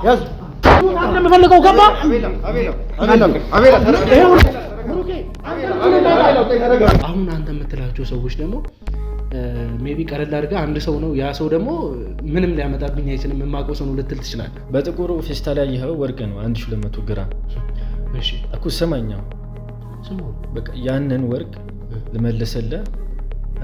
ያዝ አንተ የምፈልገው ገባ አሁን አንተ የምትላቸው ሰዎች ደግሞ ሜቢ ቀለል አድርገህ አንድ ሰው ነው ያ ሰው ደግሞ ምንም ሊያመጣብኝ አይችልም የማውቀው ሰው ነው ልትል ትችላለህ። በጥቁሩ ፌስታል ላይ ያየኸው ወርቅ ነው 1200 ግራም። እሺ እኮ ሰማኛው በቃ ያንን ወርቅ ልመልስልህ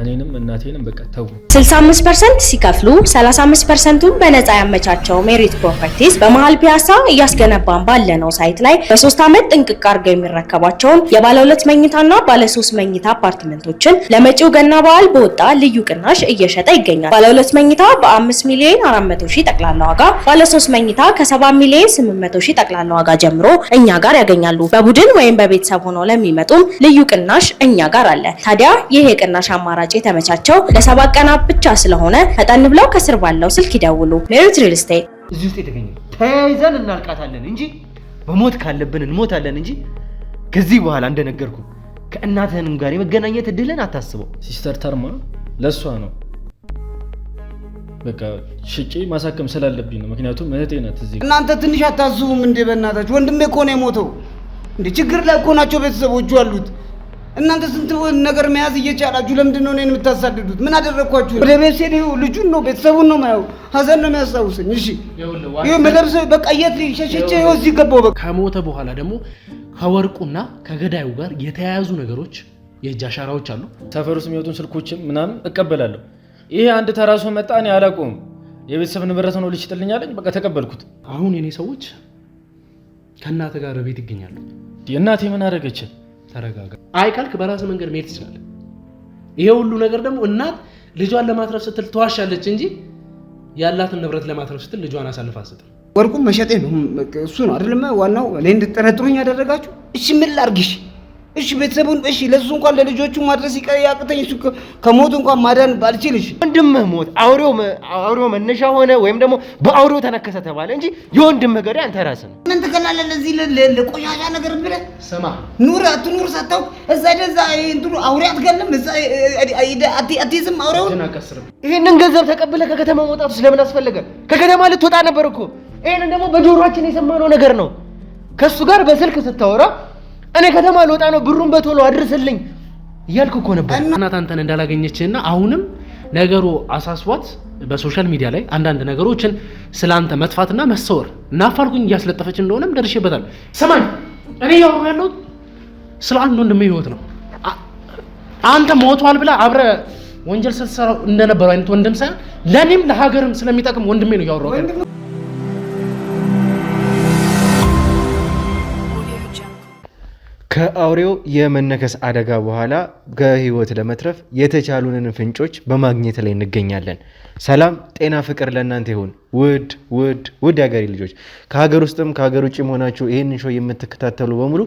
እኔንም እናቴንም በቃ ተው 65% ሲከፍሉ 35%ን በነፃ ያመቻቸው ሜሪት ፕሮፐርቲስ በመሃል ፒያሳ እያስገነባን ባለነው ሳይት ላይ በ3 አመት ጥንቅቅ አድርገው የሚረከቧቸውን የባለ 2 መኝታና ባለ 3 መኝታ አፓርትመንቶችን ለመጪው ገና በዓል በወጣ ልዩ ቅናሽ እየሸጠ ይገኛል። ባለ 2 መኝታ በ5 ሚሊዮን 400 ሺህ ጠቅላላ ዋጋ፣ ባለ 3 መኝታ ከ7 ሚሊዮን 800 ሺህ ጠቅላላ ዋጋ ጀምሮ እኛ ጋር ያገኛሉ። በቡድን ወይም በቤተሰብ ሆነው ለሚመጡም ልዩ ቅናሽ እኛ ጋር አለ። ታዲያ ይሄ የቅናሽ አማራጭ የተመቻቸው ለ7 ቀናት ብቻ ስለሆነ ፈጠን ብለው ከስር ባለው ስልክ ይደውሉ። ሜሪት ሪል ስቴት እዚህ ውስጥ የተገኘ ተያይዘን እናልቃታለን እንጂ በሞት ካለብን እንሞታለን እንጂ ከዚህ በኋላ እንደነገርኩ ከእናትህንም ጋር የመገናኘት እድልን አታስበው። ሲስተር ተርማ ለሷ ነው በቃ ሽጬ ማሳከም ስላለብኝ ነው። ምክንያቱም እህቴ ናት። እዚህ እናንተ ትንሽ አታስቡም እንዴ? በእናታችሁ ወንድሜ እኮ ነው የሞተው እንዴ! ችግር ላይ እኮ ናቸው ቤተሰቦቹ አሉት። እናንተ ስንት ነገር መያዝ እየቻላችሁ ለምንድን ነው እኔን የምታሳድዱት? ምን አደረኳችሁ? ወደ ቤት ሲሄድ ልጁን ነው ቤተሰቡን ነው ማየው፣ ሀዘን ነው የሚያስታውሰኝ። እሺ ይሄ መለብሰ በቃ የት ሸሸቼ እዚህ ገባው። በቃ ከሞተ በኋላ ደግሞ ከወርቁና ከገዳዩ ጋር የተያያዙ ነገሮች የእጅ አሻራዎች አሉ። ሰፈር ውስጥ የሚወጡን ስልኮችም ምናምን እቀበላለሁ። ይሄ አንድ ተራሶ መጣ እኔ አላውቀውም። የቤተሰብ ንብረት ነው ልሽጥልኝ አለኝ። በቃ ተቀበልኩት። አሁን የኔ ሰዎች ከእናተ ጋር ቤት ይገኛሉ። እናቴ ምን አደረገች? ተረጋጋ። አይ ካልክ በራስ መንገድ መሄድ ትችላለህ። ይሄ ሁሉ ነገር ደግሞ እናት ልጇን ለማትረፍ ስትል ተዋሻለች እንጂ ያላትን ንብረት ለማትረፍ ስትል ልጇን አሳልፋ አትሰጥም። ወርቁን መሸጤ ነው እሱ ነው አይደለም ዋናው። እኔ እንድጠረጥሩኝ ያደረጋችሁ። እሺ ምን ላድርግሽ? እሺ ቤተሰቡን እሺ ለሱ እንኳን ለልጆቹ ማድረስ ያቅተኝ እሱ ከሞት እንኳን ማዳን ባልችልሽ ወንድምህ ሞት አውሬው መነሻ ሆነ ወይም ደግሞ በአውሬው ተነከሰ ተባለ እንጂ የወንድምህ ገዳይ አንተ ራስህ ነው። ምን ትከላለህ? ለዚህ ለቆሻሻ ነገር ብለህ ስማ፣ ኑር አትኑር ሳታውቅ እዛ ደዛ እንትኑ አውሬ አትገልም እዛ አትይዝም አውሬውን። ይሄንን ገንዘብ ተቀብለህ ከከተማ መውጣቱ ስለምን አስፈለገ? ከከተማ ልትወጣ ነበር እኮ። ይሄንን ደግሞ በጆሮአችን የሰማነው ነገር ነው። ከሱ ጋር በስልክ ስታወራ እኔ ከተማ ልወጣ ነው ብሩን በቶሎ አድርስልኝ እያልኩ እኮ ነበር። እናት አንተን እንዳላገኘችና አሁንም ነገሩ አሳስቧት በሶሻል ሚዲያ ላይ አንዳንድ ነገሮችን ስላንተ መጥፋትና መሰወር እናፋልኩኝ እያስለጠፈች እንደሆነም ደርሼበታል። ሰማኝ፣ እኔ ያወራሁ ያለሁት ስለ አንድ ወንድሜ ህይወት ነው። አንተ ሞቷል ብላ አብረ ወንጀል ስትሰራው እንደነበረው አይነት ወንድም ሳይሆን ለኔም ለሀገርም ስለሚጠቅም ወንድሜ ነው ያወራው ያለው። ከአውሬው የመነከስ አደጋ በኋላ ከህይወት ለመትረፍ የተቻሉንን ፍንጮች በማግኘት ላይ እንገኛለን። ሰላም፣ ጤና፣ ፍቅር ለእናንተ ይሁን። ውድ የሀገሬ ልጆች ከሀገር ውስጥም ከሀገር ውጭ ሆናችሁ ይህንን ሾው የምትከታተሉ በሙሉ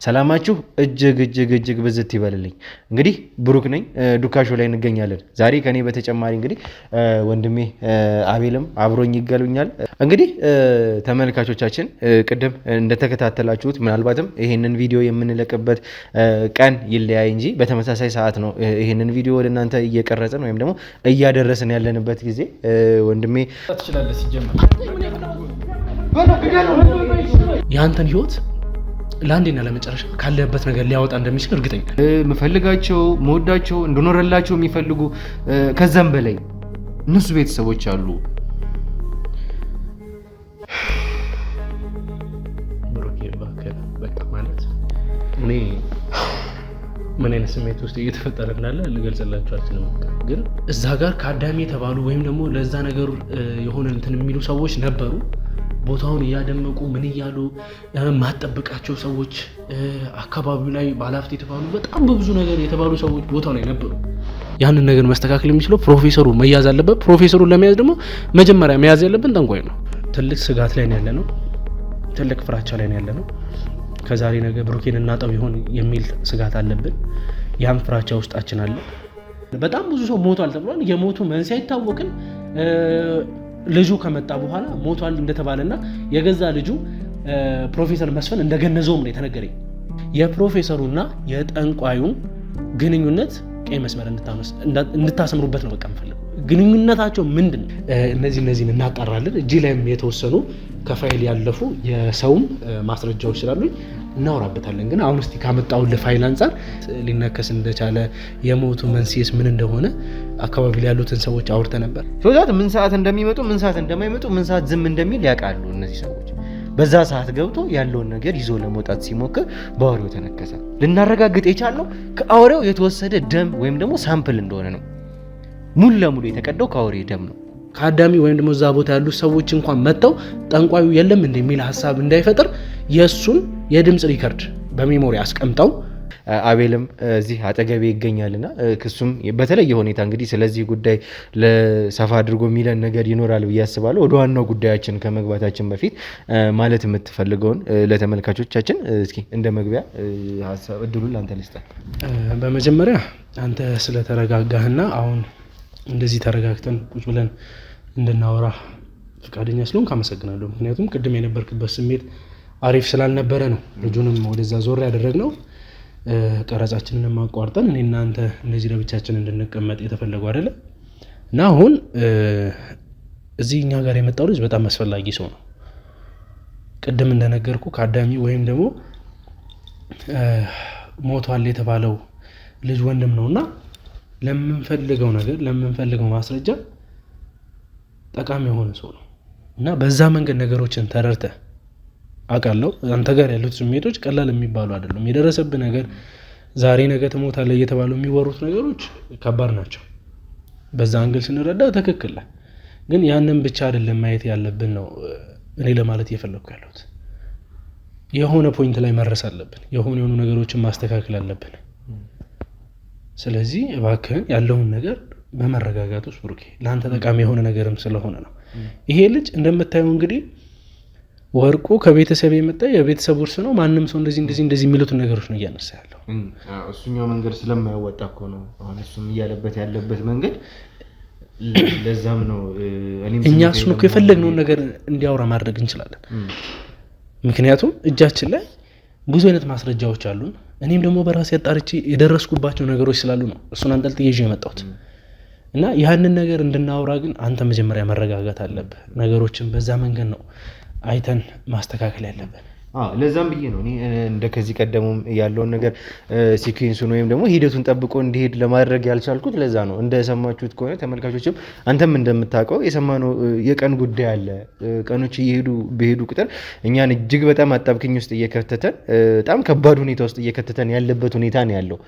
ሰላማችሁ እጅግ ብዝት ይበልልኝ። እንግዲህ ብሩክ ነኝ። ዱካ ሾው ላይ እንገኛለን። ዛሬ ከኔ በተጨማሪ እንግዲህ ወንድሜ አቤልም አብሮኝ ይገሉኛል። እንግዲህ ተመልካቾቻችን ቅድም እንደተከታተላችሁት ምናልባትም ይህንን ቪዲዮ የምንለቅበት ቀን ይለያይ እንጂ በተመሳሳይ ሰዓት ነው ይህንን ቪዲዮ ወደ እናንተ እየቀረጽን ወይም ደግሞ እያደረስን ያለንበት ጊዜ ወንድሜ የአንተን ህይወት ለአንዴና ለመጨረሻ ካለበት ነገር ሊያወጣ እንደሚችል እርግጠኛ የምፈልጋቸው መወዳቸው እንድኖርላቸው የሚፈልጉ ከዛም በላይ እነሱ ቤተሰቦች አሉ። በቃ ማለት እኔ ምን አይነት ስሜት ውስጥ እየተፈጠረ እንዳለ ልገልጽላችሁ አልችልም። ግን እዛ ጋር ከአዳሚ የተባሉ ወይም ደግሞ ለዛ ነገር የሆነ እንትን የሚሉ ሰዎች ነበሩ። ቦታውን እያደመቁ ምን እያሉ ማጠብቃቸው ሰዎች፣ አካባቢው ላይ ባለሀብት የተባሉ በጣም በብዙ ነገር የተባሉ ሰዎች ቦታው ላይ ነበሩ። ያንን ነገር መስተካከል የሚችለው ፕሮፌሰሩ መያዝ አለበት። ፕሮፌሰሩን ለመያዝ ደግሞ መጀመሪያ መያዝ ያለብን ጠንቋይ ነው። ትልቅ ስጋት ላይ ነው ያለነው። ትልቅ ፍራቻ ላይ ነው ያለነው። ከዛሬ ነገ ብሩኬን እናጠው ይሆን የሚል ስጋት አለብን። ያም ፍራቻ ውስጣችን አለ። በጣም ብዙ ሰው ሞቷል ተብሏል። የሞቱ መንስኤ አይታወቅም። ልጁ ከመጣ በኋላ ሞቷል እንደተባለና የገዛ ልጁ ፕሮፌሰር መስፍን እንደገነዘውም ነው የተነገረኝ። የፕሮፌሰሩና የጠንቋዩ ግንኙነት ቀይ መስመር እንድታሰምሩበት ነው በቃ የምፈልገው። ግንኙነታቸው ምንድን ነው? እነዚህን እናጣራለን። እጅ ላይም የተወሰኑ ከፋይል ያለፉ የሰውም ማስረጃዎች ስላሉኝ እናወራበታለን። ግን አሁን እስቲ ካመጣውልህ ፋይል አንጻር ሊነከስ እንደቻለ የሞቱ መንስኤስ ምን እንደሆነ አካባቢ ላይ ያሉትን ሰዎች አውርተ ነበር። ሶዛት ምን ሰዓት እንደሚመጡ ምን ሰዓት እንደማይመጡ ምን ሰዓት ዝም እንደሚል ያውቃሉ እነዚህ ሰዎች። በዛ ሰዓት ገብቶ ያለውን ነገር ይዞ ለመውጣት ሲሞክር በአውሬው ተነከሰ። ልናረጋግጥ የቻልነው ከአውሬው የተወሰደ ደም ወይም ደግሞ ሳምፕል እንደሆነ ነው። ሙሉ ለሙሉ የተቀዳው ከአውሬ ደም ነው። ከአዳሚ ወይም ደግሞ እዛ ቦታ ያሉት ሰዎች እንኳን መጥተው ጠንቋዩ የለም እንደሚል ሀሳብ እንዳይፈጥር የእሱን የድምፅ ሪከርድ በሜሞሪ አስቀምጠው አቤልም እዚህ አጠገቤ ይገኛልና ክሱም በተለየ ሁኔታ እንግዲህ ስለዚህ ጉዳይ ለሰፋ አድርጎ የሚለን ነገር ይኖራል ብዬ አስባለሁ። ወደ ዋናው ጉዳያችን ከመግባታችን በፊት ማለት የምትፈልገውን ለተመልካቾቻችን እስኪ እንደ መግቢያ ሀሳብ እድሉን ለአንተ ልስጠህ። በመጀመሪያ አንተ ስለተረጋጋህና አሁን እንደዚህ ተረጋግተን ቁጭ ብለን እንድናወራ ፈቃደኛ ስለሆንክ አመሰግናለሁ። ምክንያቱም ቅድም የነበርክበት ስሜት አሪፍ ስላልነበረ ነው ልጁንም ወደዛ ዞር ያደረግነው። ቀረጻችንን ማቋርጠን እኔ እናንተ እንደዚህ ለብቻችን እንድንቀመጥ የተፈለገው አይደለም እና አሁን እዚህ እኛ ጋር የመጣው ልጅ በጣም አስፈላጊ ሰው ነው። ቅድም እንደነገርኩ ከአዳሚ ወይም ደግሞ ሞቷል የተባለው ልጅ ወንድም ነውና ለምንፈልገው ነገር ለምንፈልገው ማስረጃ ጠቃሚ የሆነ ሰው ነው እና በዛ መንገድ ነገሮችን ተረድተህ አውቃለሁ። አንተ ጋር ያሉት ስሜቶች ቀላል የሚባሉ አይደሉም። የደረሰብህ ነገር ዛሬ ነገ ትሞታለህ እየተባሉ የሚወሩት ነገሮች ከባድ ናቸው። በዛ አንግል ስንረዳ ትክክል። ግን ያንን ብቻ አይደለም ማየት ያለብን ነው እኔ ለማለት እየፈለግኩ ያለሁት። የሆነ ፖይንት ላይ መድረስ አለብን። የሆኑ ነገሮችን ማስተካከል አለብን። ስለዚህ እባክህን ያለውን ነገር በመረጋጋት ውስጥ ብሩኬ ለአንተ ጠቃሚ የሆነ ነገርም ስለሆነ ነው። ይሄ ልጅ እንደምታየው እንግዲህ ወርቁ ከቤተሰብ የመጣ የቤተሰብ ውርስ ነው። ማንም ሰው እንደዚህ የሚሉትን ነገሮች ነው እያነሳ ያለው። እሱኛው መንገድ ስለማያወጣ እኮ ነው አሁን እሱም እያለበት ያለበት መንገድ። ለዛም ነው እኛ እሱን እኮ የፈለግነውን ነገር እንዲያወራ ማድረግ እንችላለን። ምክንያቱም እጃችን ላይ ብዙ አይነት ማስረጃዎች አሉን። እኔም ደግሞ በራሴ አጣርቼ የደረስኩባቸው ነገሮች ስላሉ ነው እሱን አንጠልጥዬ ይዤ የመጣሁት እና ያንን ነገር እንድናወራ ግን አንተ መጀመሪያ መረጋጋት አለብህ። ነገሮችን በዛ መንገድ ነው አይተን ማስተካከል ያለብን። ለዛም ብዬ ነው እኔ እንደ ከዚህ ቀደሙም ያለውን ነገር ሲኩዌንሱን ወይም ደግሞ ሂደቱን ጠብቆ እንዲሄድ ለማድረግ ያልቻልኩት ለዛ ነው። እንደሰማችሁት ከሆነ ተመልካቾችም አንተም እንደምታውቀው የሰማነው የቀን ጉዳይ አለ። ቀኖች በሄዱ ቁጥር እኛን እጅግ በጣም አጣብቅኝ ውስጥ እየከተተን በጣም ከባድ ሁኔታ ውስጥ እየከተተን ያለበት ሁኔታ ነው ያለው።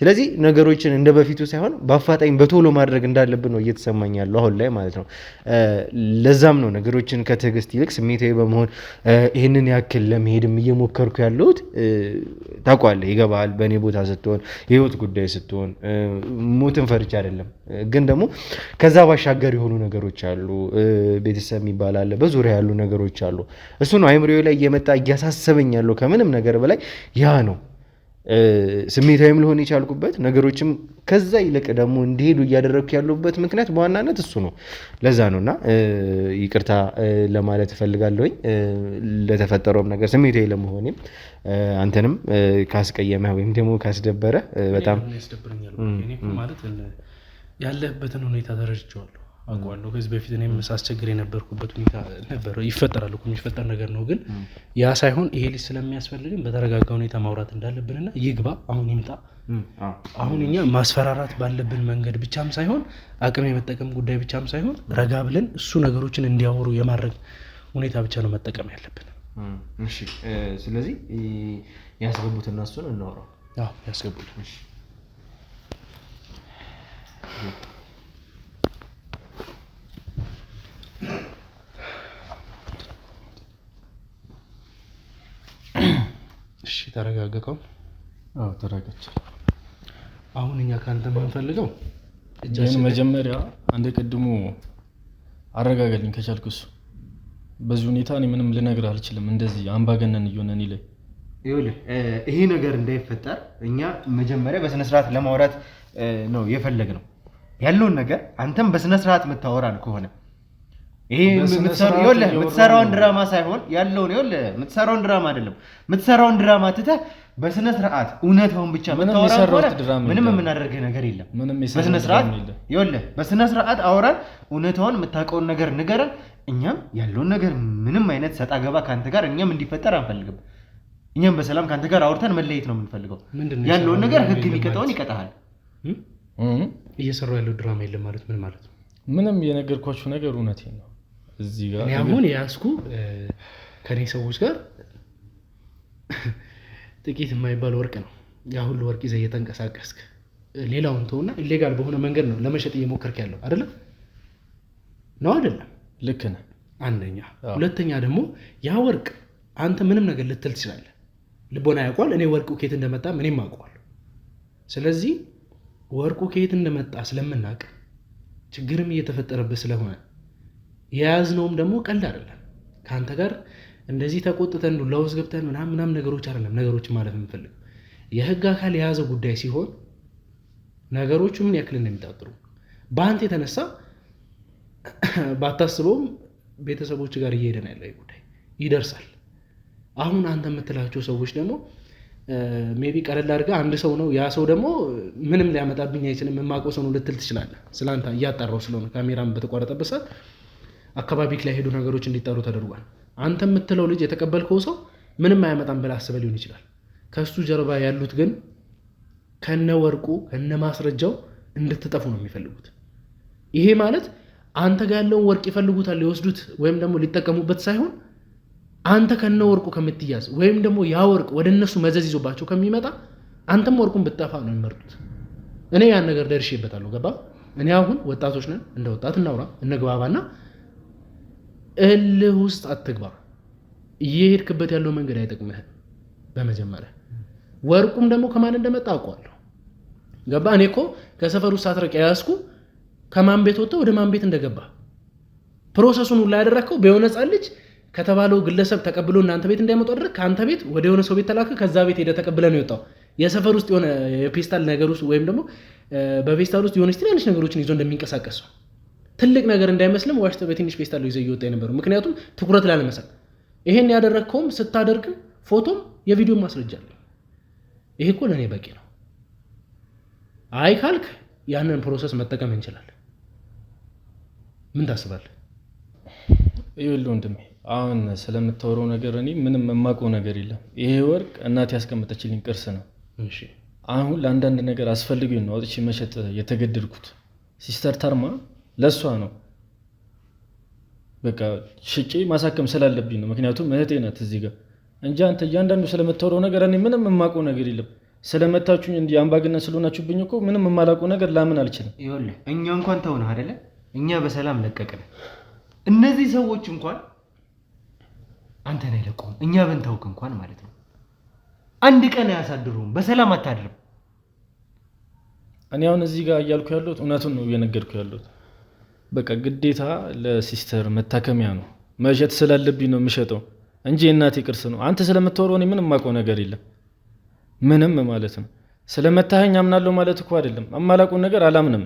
ስለዚህ ነገሮችን እንደ በፊቱ ሳይሆን በአፋጣኝ በቶሎ ማድረግ እንዳለብን ነው እየተሰማኝ ያለው አሁን ላይ ማለት ነው። ለዛም ነው ነገሮችን ከትዕግስት ይልቅ ስሜታዊ በመሆን ይህንን ያክል ለመሄድም እየሞከርኩ ያለሁት። ታውቃለህ፣ ይገባሃል። በእኔ ቦታ ስትሆን የህይወት ጉዳይ ስትሆን ሞትን ፈርቻ አይደለም፣ ግን ደግሞ ከዛ ባሻገር የሆኑ ነገሮች አሉ። ቤተሰብ የሚባል አለ፣ በዙሪያ ያሉ ነገሮች አሉ። እሱ ነው አይምሮዬ ላይ እየመጣ እያሳሰበኝ ያለው ከምንም ነገር በላይ ያ ነው። ስሜታዊም ልሆን የቻልኩበት ነገሮችም ከዛ ይልቅ ደግሞ እንዲሄዱ እያደረግኩ ያለሁበት ምክንያት በዋናነት እሱ ነው። ለዛ ነው እና ይቅርታ ለማለት እፈልጋለሁኝ ለተፈጠረውም ነገር ስሜታዊ ለመሆኔም አንተንም ካስቀየመ ወይም ደግሞ ካስደበረ በጣም ያስደብረኛል። ማለት ያለህበትን ሁኔታ ተረድቼዋለሁ፣ አውቀዋለሁ። ከዚህ በፊት እኔም ሳስቸግር የነበርኩበት ሁኔታ ነበር። ይፈጠራል እኮ የሚፈጠር ነገር ነው። ግን ያ ሳይሆን ይሄ ልጅ ስለሚያስፈልግን በተረጋጋ ሁኔታ ማውራት እንዳለብንና ይግባ አሁን ይምጣ። አሁን እኛ ማስፈራራት ባለብን መንገድ ብቻም ሳይሆን አቅም የመጠቀም ጉዳይ ብቻም ሳይሆን ረጋ ብለን እሱ ነገሮችን እንዲያወሩ የማድረግ ሁኔታ ብቻ ነው መጠቀም ያለብን። እሺ፣ ስለዚህ ያስገቡትና እሱን እናወራው። ያስገቡት። እሺ፣ ተረጋገቀው። ተረጋግቼ አሁን እኛ ካንተ የምንፈልገው መጀመሪያ አንደ ቅድሙ አረጋጋልኝ ከቻልክ። እሱ በዚህ ሁኔታ እኔ ምንም ልነግርህ አልችልም። እንደዚህ አምባገነን እየሆነ እኔ ላይ ይሄ ነገር እንዳይፈጠር እኛ መጀመሪያ በስነ ስርዓት ለማውራት ነው የፈለግነው። ያለውን ነገር አንተም በስነ ስርዓት የምታወራን ከሆነ ይሄ የምትሰራውን ድራማ ሳይሆን ያለውን የምትሰራውን ድራማ አይደለም የምትሰራውን ድራማ ትተህ በስነ ስርዓት እውነታውን ብቻ የምታወራው ምንም የምናደርገው ነገር የለም። በስነ ስርዓት አውራን እውነታውን የምታውቀውን ነገር ንገረን። እኛም ያለውን ነገር ምንም አይነት ሰጣ ገባ ካንተ ጋር እኛም እንዲፈጠር አንፈልግም። እኛም በሰላም ካንተ ጋር አውርተን መለየት ነው የምንፈልገው። ያለውን ነገር ህግ የሚቀጣውን ይቀጣሃል። እየሰራው ያለው ድራማ የለም ማለት ምን ማለት ነው? ምንም የነገርኳችሁ ነገር እውነቴን ነው። እዚህ ጋር እኔ አሁን ያስኩ ከኔ ሰዎች ጋር ጥቂት የማይባል ወርቅ ነው። ያ ሁሉ ወርቅ ይዘህ እየተንቀሳቀስክ ሌላውን ተውና ኢሌጋል በሆነ መንገድ ነው ለመሸጥ እየሞከርክ ያለው አይደለም ነው አይደለም? ልክ ነህ። አንደኛ። ሁለተኛ ደግሞ ያ ወርቅ አንተ ምንም ነገር ልትል ትችላለህ። ልቦና ያውቋል። እኔ ወርቁ ከየት እንደመጣ ምንም አውቀዋለሁ። ስለዚህ ወርቁ ከየት እንደመጣ ስለምናውቅ ችግርም እየተፈጠረብህ ስለሆነ የያዝነውም ደግሞ ቀልድ አይደለም። ከአንተ ጋር እንደዚህ ተቆጥተን ዱላ ውስጥ ገብተን ምናምን ነገሮች አይደለም። ነገሮች ማለት የምንፈልገው የህግ አካል የያዘው ጉዳይ ሲሆን ነገሮቹ ምን ያክል እንደሚጣጥሩ በአንተ የተነሳ ባታስበውም ቤተሰቦች ጋር እየሄደ ነው ያለው ጉዳይ ይደርሳል። አሁን አንተ የምትላቸው ሰዎች ደግሞ ሜቢ ቀለል አድርገህ አንድ ሰው ነው ያ ሰው ደግሞ ምንም ሊያመጣብኝ አይችልም የማውቀው ሰው ነው ልትል ትችላለህ። ስለአንተ እያጣራው ስለሆነ ካሜራም በተቋረጠበት ሰዓት አካባቢክ ላይ ሄዱ ነገሮች እንዲጠሩ ተደርጓል። አንተ የምትለው ልጅ የተቀበልከው ሰው ምንም አያመጣም ብለህ አስበህ ሊሆን ይችላል። ከሱ ጀርባ ያሉት ግን ከነ ወርቁ ከነ ማስረጃው እንድትጠፉ ነው የሚፈልጉት። ይሄ ማለት አንተ ጋር ያለውን ወርቅ ይፈልጉታል ሊወስዱት ወይም ደግሞ ሊጠቀሙበት ሳይሆን አንተ ከነ ወርቁ ከምትያዝ ወይም ደግሞ ያ ወርቅ ወደ እነሱ መዘዝ ይዞባቸው ከሚመጣ አንተም ወርቁን ብትጠፋ ነው የሚመርጡት። እኔ ያን ነገር ደርሼበታለሁ። ገባ? እኔ አሁን ወጣቶች ነን፣ እንደ ወጣት እናውራ፣ እንግባባና እልህ ውስጥ አትግባ። እየሄድክበት ያለው መንገድ አይጠቅምህም። በመጀመሪያ ወርቁም ደግሞ ከማን እንደመጣ አውቀዋለሁ። ገባ? እኔ እኮ ከሰፈሩ ሳትረቅ ያያዝኩ ከማን ቤት ወጥቶ ወደ ማን ቤት እንደገባ ፕሮሰሱን ሁላ ያደረግከው በየሆነ ሕፃን ልጅ ከተባለው ግለሰብ ተቀብሎ እናንተ ቤት እንዳይመጡ አድርግ። ከአንተ ቤት ወደ የሆነ ሰው ቤት ተላከ። ከዛ ቤት ሄደ ተቀብለ ነው የወጣው። የሰፈር ውስጥ የሆነ የፔስታል ነገር ውስጥ ወይም ደግሞ በፔስታል ውስጥ የሆነች ትናንሽ ነገሮችን ይዞ እንደሚንቀሳቀስ ነው። ትልቅ ነገር እንዳይመስልም ዋሽተህ በትንሽ ፔስታል ይዘህ እየወጣ የነበረው ምክንያቱም ትኩረት ላለመሳብ። ይሄን ያደረግከውም ስታደርግም ፎቶም የቪዲዮ ማስረጃ አለ። ይሄ እኮ ለእኔ በቂ ነው። አይ ካልክ ያንን ፕሮሰስ መጠቀም እንችላለን። ምን ታስባለህ? ይኸውልህ ወንድሜ አሁን ስለምታወራው ነገር እኔ ምንም የማውቀው ነገር የለም። ይሄ ወርቅ እናቴ ያስቀመጠችልኝ ቅርስ ነው። እሺ አሁን ለአንዳንድ ነገር አስፈልገኝ ነው አውጥቼ መሸጥ የተገደድኩት። ሲስተር ታርማ ለሷ ነው በቃ ሽጬ ማሳከም ስላለብኝ ነው። ምክንያቱም እህቴ ናት እዚህ ጋር እንጂ አንተ እያንዳንዱ ስለምታወራው ነገር እኔ ምንም የማውቀው ነገር የለም። ስለመታችሁኝ እንዲህ አምባገነን ስለሆናችሁብኝ እኮ ምንም የማላውቀው ነገር ላምን አልችልም። ይኸውልህ እኛ እንኳን ተውነህ አይደለ? እኛ በሰላም ለቀቅን። እነዚህ ሰዎች እንኳን አንተን አይለቁም። እኛ ብንተውክ እንኳን ማለት ነው አንድ ቀን አያሳድሩም። በሰላም አታድርም። እኔ አሁን እዚህ ጋር እያልኩ ያለሁት እውነቱን ነው እየነገርኩ ያለሁት። በቃ ግዴታ ለሲስተር መታከሚያ ነው መሸጥ ስላለብኝ ነው የምሸጠው እንጂ የእናቴ ቅርስ ነው። አንተ ስለምታወራው እኔ ምንም የማውቀው ነገር የለም። ምንም ማለት ነው። ስለመታኸኝ አምናለሁ ማለት እኮ አይደለም። የማላውቀውን ነገር አላምንም።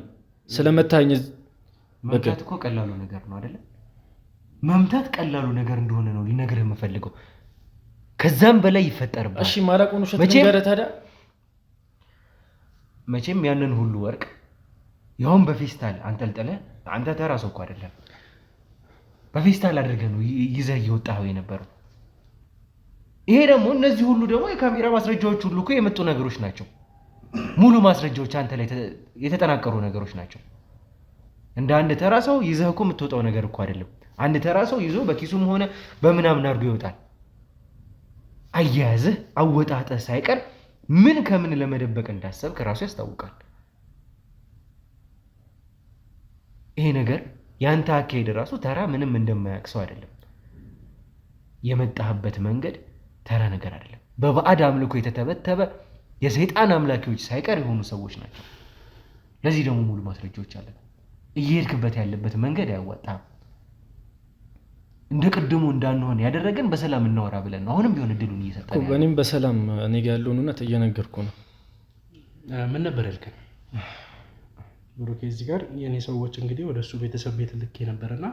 ስለመታኸኝ መምታት እኮ ቀላሉ ነገር ነው አይደለ? መምታት ቀላሉ ነገር እንደሆነ ነው ሊነግርህ የምፈልገው። ከዛም በላይ ይፈጠርብሃል። እሺ ማላውቀውን ውሸት ንገረህ ታዲያ። መቼም ያንን ሁሉ ወርቅ ያውም በፌስታል አንጠልጥለህ አንተ ተራ ሰው እኮ አይደለም፣ በፌስታል አድርገህ ነው ይዘህ እየወጣኸው የነበረው። ይሄ ደግሞ እነዚህ ሁሉ ደግሞ የካሜራ ማስረጃዎች ሁሉ እኮ የመጡ ነገሮች ናቸው። ሙሉ ማስረጃዎች አንተ ላይ የተጠናቀሩ ነገሮች ናቸው። እንደ አንድ ተራ ሰው ይዘህ እኮ የምትወጣው ነገር እኮ አይደለም። አንድ ተራ ሰው ይዞ በኪሱም ሆነ በምናምን አድርጎ ይወጣል። አያያዝህ አወጣጠህ ሳይቀር ምን ከምን ለመደበቅ እንዳሰብክ ራሱ ያስታውቃል። ይሄ ነገር ያንተ አካሄድ ራሱ ተራ ምንም እንደማያውቅ ሰው አይደለም። የመጣህበት መንገድ ተራ ነገር አይደለም። በባዕድ አምልኮ የተተበተበ የሰይጣን አምላኪዎች ሳይቀር የሆኑ ሰዎች ናቸው። ለዚህ ደግሞ ሙሉ ማስረጃዎች አለ። እየሄድክበት ያለበት መንገድ አያዋጣም። እንደ ቅድሙ እንዳንሆን ያደረገን በሰላም እናወራ ብለን ነው። አሁንም ቢሆን እድሉን እየሰጠን ነው። እኔም በሰላም እኔ ጋር ያለውን እውነት እየነገርኩ ነው። ምን ነበር ያልከኝ ብሩኬ? እዚህ ጋር የኔ ሰዎች እንግዲህ ወደ እሱ ቤተሰብ ቤት ልኬ ነበርና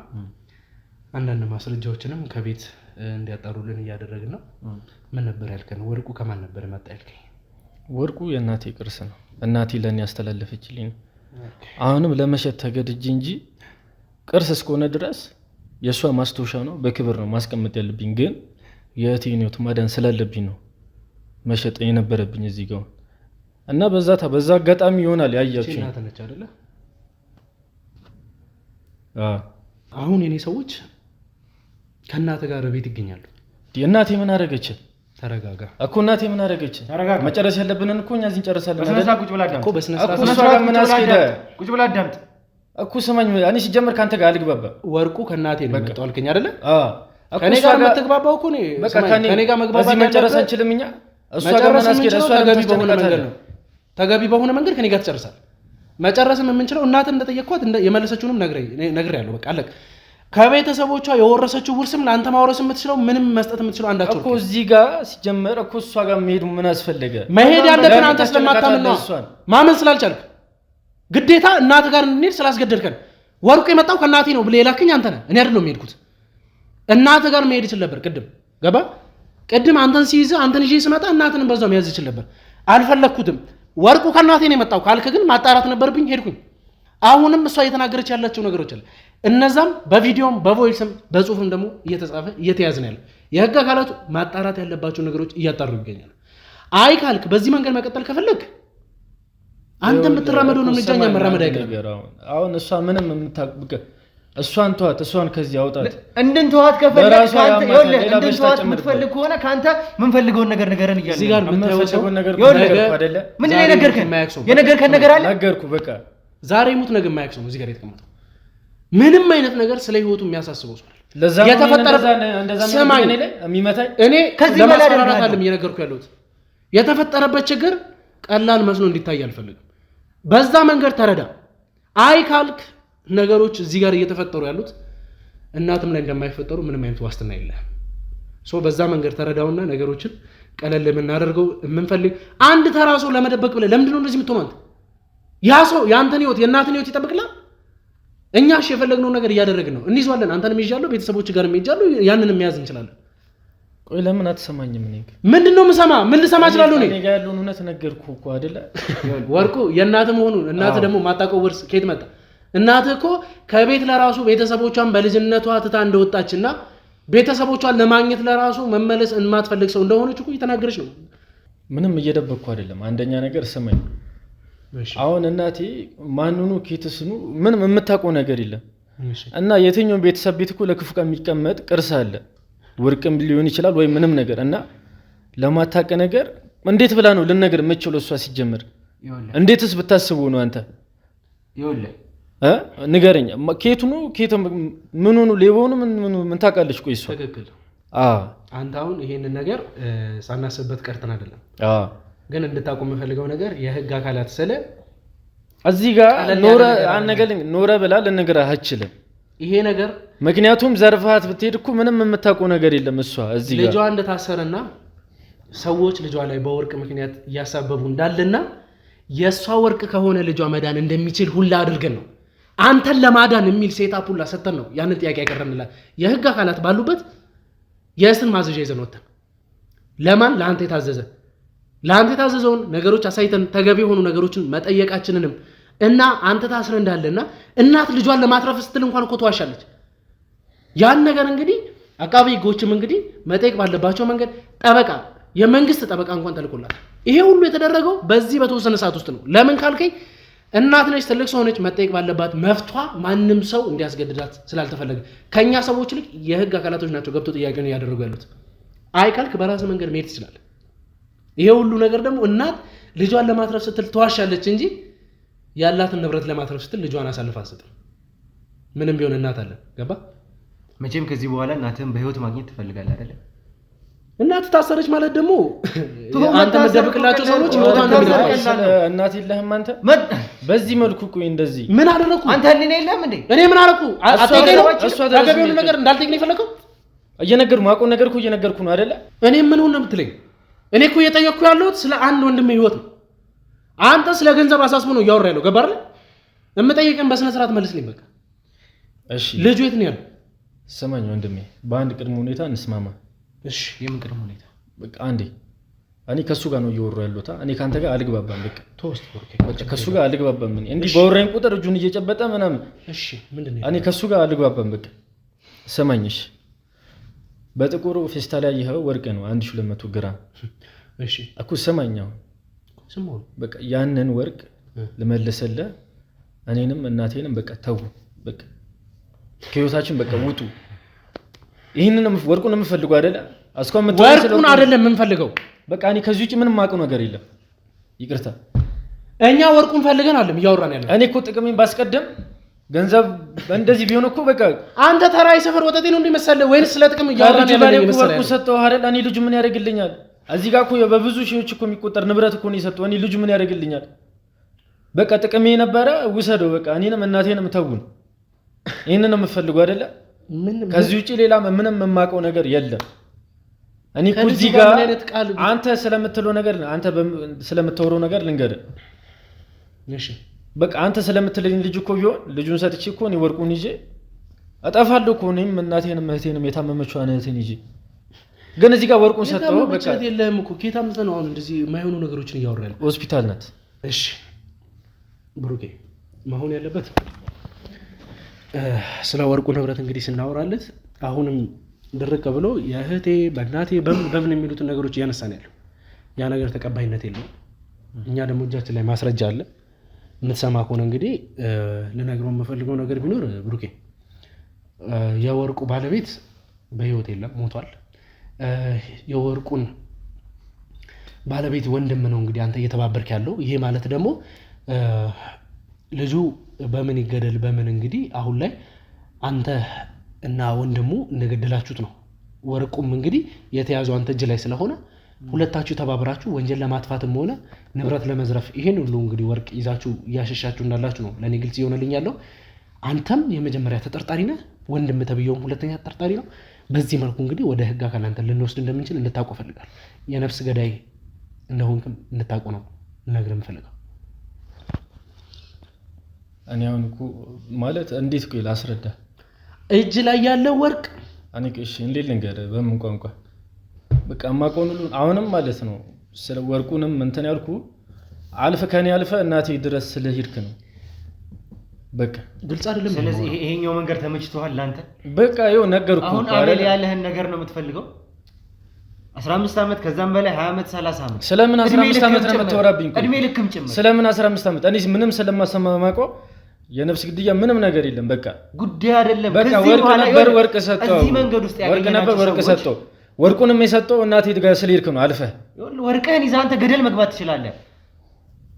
አንዳንድ ማስረጃዎችንም ከቤት እንዲያጣሩልን እያደረግን ነው። ምን ነበር ያልከን? ወርቁ ከማን ነበር መጣ ያልከኝ? ወርቁ የእናቴ ቅርስ ነው። እናቴ ለኔ ያስተላለፈችልኝ ነው። አሁንም ለመሸጥ ተገድጄ እንጂ ቅርስ እስከሆነ ድረስ የእሷ ማስታወሻ ነው፣ በክብር ነው ማስቀመጥ ያለብኝ። ግን የእህቴን ሕይወት ማዳን ስላለብኝ ነው መሸጥ የነበረብኝ እዚህ ጋር እና በዛ አጋጣሚ ይሆናል ያያችሁ። እናት ነች አይደለ? አሁን የኔ ሰዎች ከእናት ጋር ቤት ይገኛሉ። እናቴ ምን አደረገች? ተረጋጋ እኮ እናቴ ምን አደረገች? መጨረስ ያለብንን እኮ እኛ እዚህ እንጨርሳለን። በስነ ስርዓት ቁጭ ብላ አዳምጥ እኮ በስነ ስርዓት ምን አስኬደ? ቁጭ ብላ አዳምጥ እኮ ስማኝ። እኔ ሲጀመር ካንተ ጋር አልግባባ። ወርቁ ከእናቴ ነው የመጣው አልከኝ አይደለ? ከኔ ጋር የምትግባባው እኮ ነው። በቃ ከኔ ጋር መግባባት እዚህ መጨረስ አንችልም እኛ። እሷ ጋር ምን አስኬደ? እሷ ተገቢ በሆነ መንገድ ነው። ተገቢ በሆነ መንገድ ከኔ ጋር ትጨርሳለህ። መጨረስም የምንችለው እናትን እንደጠየቅኳት የመለሰችውንም ነግሬያለሁ። በቃ አለቅ። ከቤተሰቦቿ የወረሰችው ውርስም ለአንተ ማውረስ የምትችለው ምንም መስጠት የምትችለው አንዳቸው እኮ እዚህ ጋር ሲጀመር እኮ እሷ ጋር መሄዱ ምን አስፈለገ? መሄድ ያለብን አንተ ስለማታምን ነው፣ ማመን ስላልቻልክ ግዴታ እናት ጋር እንድንሄድ ስላስገደድከን። ወርቁ የመጣው ከእናቴ ነው ብለህ የላክኝ አንተ ነህ፣ እኔ አይደለሁም የሄድኩት። እናት ጋር መሄድ ይችል ነበር። ቅድም አንተን ሲይዝ አንተን ይዤ ስመጣ እናትንም በዛው መያዝ ይችል ነበር። አልፈለግኩትም። ወርቁ ከእናቴ ነው የመጣው ካልክ ግን ማጣራት ነበርብኝ፣ ሄድኩኝ። አሁንም እሷ እየተናገረች ያላቸው ነገሮች አለ። እነዛም በቪዲዮም በቮይስም በጽሁፍም ደግሞ እየተጻፈ እየተያዘ ነው ያለው። የህግ አካላቱ ማጣራት ያለባቸው ነገሮች እያጣሩ ይገኛሉ። አይ ካልክ በዚህ መንገድ መቀጠል ከፈለግ አንተ የምትራመደው ነው እንጂ እኛ መራመድ አይገርም። አሁን እሷ ምንም የምታውቅ እሷን ተዋት፣ እሷን ከዚህ አውጣት። እንድንተዋት ከፈለግ ካንተ ይኸውልህ፣ እንድንተዋት የምትፈልግ ከሆነ ካንተ ምን ፈልገውን ነገር ንገረን እያለ እዚህ ጋር የምትፈልገውን ነገር አይደለ? ምንድን ነው የነገርከን ነገር አለ? ነገርኩህ። በቃ ዛሬ ሙት ነገ የማያውቅ ሰው ነው እዚህ ጋር የተቀመጠው። ምንም አይነት ነገር ስለ ህይወቱ የሚያሳስበው ሰው ለዛ ሰማኝ የሚመታኝ እኔ ከዚህ በላይ አይደለም እየነገርኩህ ያለሁት። የተፈጠረበት ችግር ቀላል መስሎ እንዲታይ አልፈልግም። በዛ መንገድ ተረዳ። አይ ካልክ ነገሮች እዚህ ጋር እየተፈጠሩ ያሉት እናትም ላይ እንደማይፈጠሩ ምንም አይነት ዋስትና የለህም። በዛ መንገድ ተረዳውና ነገሮችን ቀለል የምናደርገው የምንፈልግ አንድ ተራ ሰው ለመደበቅ ብለህ ለምንድን ነው እንደዚህ የምትሆነው? አንተ ያ ሰው የአንተን ህይወት የእናትን ህይወት ይጠብቅላል። እኛ የፈለግነው ነገር እያደረግን ነው። እንይዟለን። አንተንም ይዣለሁ፣ ቤተሰቦች ጋር ይዣለሁ። ያንንም መያዝ እንችላለን። ቆይ ለምን አትሰማኝም? እኔ ምንድነው የምሰማ? ምን ልሰማ እችላለሁ? እኔ ጋር ያለውን እውነት ነገርኩህ እኮ አይደለ? ወርቁ የእናት መሆኑን እናት ደግሞ ማጣቀው ወርስ ከየት መጣ? እናት እኮ ከቤት ለራሱ ቤተሰቦቿን በልጅነቷ ትታ እንደወጣችና ቤተሰቦቿን ለማግኘት ለራሱ መመለስ የማትፈልግ ሰው እንደሆነች እኮ እየተናገረች ነው። ምንም እየደበቅኩ አይደለም። አንደኛ ነገር ስማኝ። አሁን እናቴ ማንኑ ኬትስኑ ምንም የምታውቀው ነገር የለም። እና የትኛውም ቤተሰብ ቤት እኮ ለክፉ ቀን የሚቀመጥ ቅርስ አለ። ወርቅም ሊሆን ይችላል ወይ ምንም ነገር እና ለማታውቅ ነገር እንዴት ብላ ነው ልነገር የምችለው? እሷ ሲጀምር እንዴትስ ብታስቡ ነው? አንተ ንገረኝ። ኬቱኑ ምኑኑ ሌባውኑ ምን ታውቃለች? ቆይ እሷ ትክክል። አንተ አሁን ይሄንን ነገር ሳናስብበት ቀርተን አይደለም። ግን እንድታውቁ የምፈልገው ነገር የህግ አካላት ስለ እዚህ ጋር ኖረ ብላ ልነግርህ አትችልም ይሄ ነገር። ምክንያቱም ዘርፋት ብትሄድ እኮ ምንም የምታውቀው ነገር የለም። እሷ እዚህ ጋር ልጇ እንደታሰረና ሰዎች ልጇ ላይ በወርቅ ምክንያት እያሳበቡ እንዳለና የእሷ ወርቅ ከሆነ ልጇ መዳን እንደሚችል ሁላ አድርገን ነው አንተን ለማዳን የሚል ሴታፕ ሁላ ሰተን ነው ያንን ጥያቄ ያቀረብንላት። የህግ አካላት ባሉበት የእስር ማዘዣ ይዘን ወጥተን ለማን ለአንተ የታዘዘውን ነገሮች አሳይተን ተገቢ የሆኑ ነገሮችን መጠየቃችንንም እና አንተ ታስረ እንዳለና እናት ልጇን ለማትረፍ ስትል እንኳን እኮ ተዋሻለች። ያን ነገር እንግዲህ አቃቤ ህጎችም እንግዲህ መጠየቅ ባለባቸው መንገድ ጠበቃ የመንግስት ጠበቃ እንኳን ተልኮላታል። ይሄ ሁሉ የተደረገው በዚህ በተወሰነ ሰዓት ውስጥ ነው። ለምን ካልከኝ እናት ነች፣ ትልቅ ሰው ነች፣ መጠየቅ ባለባት መፍቷ ማንም ሰው እንዲያስገድዳት ስላልተፈለገ ከኛ ሰዎች ልክ የህግ አካላቶች ናቸው ገብቶ ጥያቄውን እያደረጉ ያሉት። አይ ካልክ በራስ መንገድ መሄድ ትችላለህ። ይሄ ሁሉ ነገር ደግሞ እናት ልጇን ለማትረፍ ስትል ተዋሻለች እንጂ ያላትን ንብረት ለማትረፍ ስትል ልጇን አሳልፋ አትሰጥም። ምንም ቢሆን እናት አለ። ገባ? መቼም ከዚህ በኋላ እናትህን በህይወት ማግኘት ትፈልጋለህ አይደለ? እናት ታሰረች ማለት ደግሞ አንተ መደብቅላቸው ሰዎች ይወጣን ነው። እናት የለህም አንተ በዚህ መልኩ ቆይ እንደዚህ ምን አደረኩ? አንተ ህሊና የለህም እንዴ? እኔ ምን አደረኩ? አጠገቤው ነገር እንዳልጠይቅ ነው የፈለከው? ማውቀው ነገር እኮ እየነገርኩ ነው አይደለ? እኔ ምን ሆነ የምትለኝ? እኔ እኮ እየጠየቅኩ ያለሁት ስለ አንድ ወንድም ህይወት ነው። አንተ ስለ ገንዘብ አሳስቦ ነው እያወራ ያለው። ገባ አይደል? የምጠይቅን በስነ ስርዓት መልስልኝ። በቃ እሺ። ልጁ የት ነው ያለው? ስማኝ ወንድሜ፣ በአንድ ቅድመ ሁኔታ እንስማማ። እሺ የምን ቅድመ ሁኔታ? በቃ አንዴ እኔ ከሱ ጋር ነው እየወሩ ያለሁት። እኔ ካንተ ጋር አልግባባም። በቃ ተወስት በቃ ከሱ ጋር አልግባባም። እንዲህ በወራኝ ቁጥር እጁን እየጨበጠ ምናምን። እሺ ምንድነው? እኔ ከሱ ጋር አልግባባም። በቃ ስማኝሽ፣ በጥቁሩ ፌስታል ላይ ያየኸው ወርቅ ነው 1200 ግራም። እሺ እኮ ስማኛው ስማው በቃ ያንን ወርቅ ልመልስልህ፣ እኔንም እናቴንም በቃ ተው፣ በቃ ከህይወታችን በቃ ውጡ። ይሄንን ወርቁን የምፈልገው አይደለ? ወርቁን አይደለም የምንፈልገው። በቃ እኔ ከዚህ ውጪ ምንም ማውቀው ነገር የለም። ይቅርታ፣ እኛ ወርቁን ፈልገን አለም እያወራን ያለ። እኔ እኮ ጥቅሜን ባስቀደም ገንዘብ እንደዚህ ቢሆን እኮ በቃ አንተ ተራ የሰፈር ወጠጤ ነው እንደመሰለ ወይስ ስለ ጥቅም እያወራን ያለ? ወርቁ ሰጠው አይደል? እኔ ልጁ ምን ያደርግልኛል? እዚህ ጋር እኮ በብዙ ሺዎች እኮ የሚቆጠር ንብረት እኮ ነው የሰጠው። እኔ ልጁ ምን ያደርግልኛል? በቃ ጥቅሜ ነበረ፣ ውሰደው። በቃ እኔንም እናቴንም ተውን። ይሄንን ነው የምፈልገው አይደለ? ከዚህ ውጪ ሌላ ምንም የማውቀው ነገር የለም። እኔ እኮ እዚህ ጋር አንተ ስለምትለው ነገር አንተ ስለምታወራው ነገር ልንገርህ። እሺ በቃ አንተ ስለምትለኝ ልጅ እኮ ቢሆን ልጁን ሰጥቼ እኮ እኔ ወርቁን ይዤ አጠፋለሁ እኮ እኔም እናቴንም እህቴንም የታመመችዋን እህቴን ይዤ። ግን እዚህ ጋር ወርቁን ሰጠው። በቃ የለህም እኮ ኬታ ምንድን ነው አሁን እንደዚህ የማይሆኑ ነገሮችን እያወራን ያለው? ሆስፒታል ናት። እሺ ብሩኬ፣ መሆን ያለበት ስለ ወርቁ ንብረት እንግዲህ ስናወራለት አሁንም ድርቅ ብሎ የእህቴ በእናቴ በምን የሚሉትን ነገሮች እያነሳን ያለው ያ ነገር ተቀባይነት የለውም። እኛ ደግሞ እጃችን ላይ ማስረጃ አለ። የምትሰማ ከሆነ እንግዲህ ልነግረው የምፈልገው ነገር ቢኖር ብሩኬ፣ የወርቁ ባለቤት በህይወት የለም፣ ሞቷል። የወርቁን ባለቤት ወንድም ነው እንግዲህ አንተ እየተባበርክ ያለው። ይሄ ማለት ደግሞ ልጁ በምን ይገደል በምን እንግዲህ አሁን ላይ አንተ እና ወንድሙ እንደገደላችሁት ነው። ወርቁም እንግዲህ የተያዘው አንተ እጅ ላይ ስለሆነ ሁለታችሁ ተባብራችሁ ወንጀል ለማጥፋትም ሆነ ንብረት ለመዝረፍ ይሄን ሁሉ እንግዲህ ወርቅ ይዛችሁ እያሸሻችሁ እንዳላችሁ ነው ለኔ ግልጽ ይሆነልኝ ያለው። አንተም የመጀመሪያ ተጠርጣሪ ነህ፣ ወንድም ተብየውም ሁለተኛ ተጠርጣሪ ነው። በዚህ መልኩ እንግዲህ ወደ ህግ አካል አንተ ልንወስድ እንደምንችል እንድታውቁ ፈልጋለሁ። የነፍስ ገዳይ እንደሆንክም እንድታውቁ ነው ልነግርህ የምፈልገው። እኔ አሁን እኮ ማለት እንዴት እኮ ላስረዳ? እጅ ላይ ያለው ወርቅ እኔ እሺ እንዴት ልንገርህ? በምን ቋንቋ? በቃ ማቆን ሁሉ አሁንም ማለት ነው ስለ ወርቁንም እንትን ያልኩ አልፈ ከኔ አልፈ እናቴ ድረስ ስለሄድክ ነው። በቃ ግልጽ አይደለም። ስለዚህ ይሄኛው መንገድ ተመችቶሃል ላንተ? በቃ ይኸው ነገርኩህ። አሁን አበል ያለህን ነገር ነው የምትፈልገው? 15 ዓመት ከዛም በላይ 20 ዓመት 30 ዓመት ስለምን 15 ዓመት ነው የምትወራብኝ? እድሜ ልክም ጭምር ስለምን 15 ዓመት? እኔ ምንም ስለማሰማማቆ የነፍስ ግድያ ምንም ነገር የለም። በቃ ጉዳይ አይደለም። በቃ ወርቅ ነበር ወርቅ ሰጠው። እዚህ መንገድ ውስጥ ወርቅ ነበር ወርቅ ሰጠው። ወርቁንም የሰጠው እናቴ ጋር ስለሄድክ ነው አልፈህ። ወርቅህን ይዘህ አንተ ገደል መግባት ትችላለህ።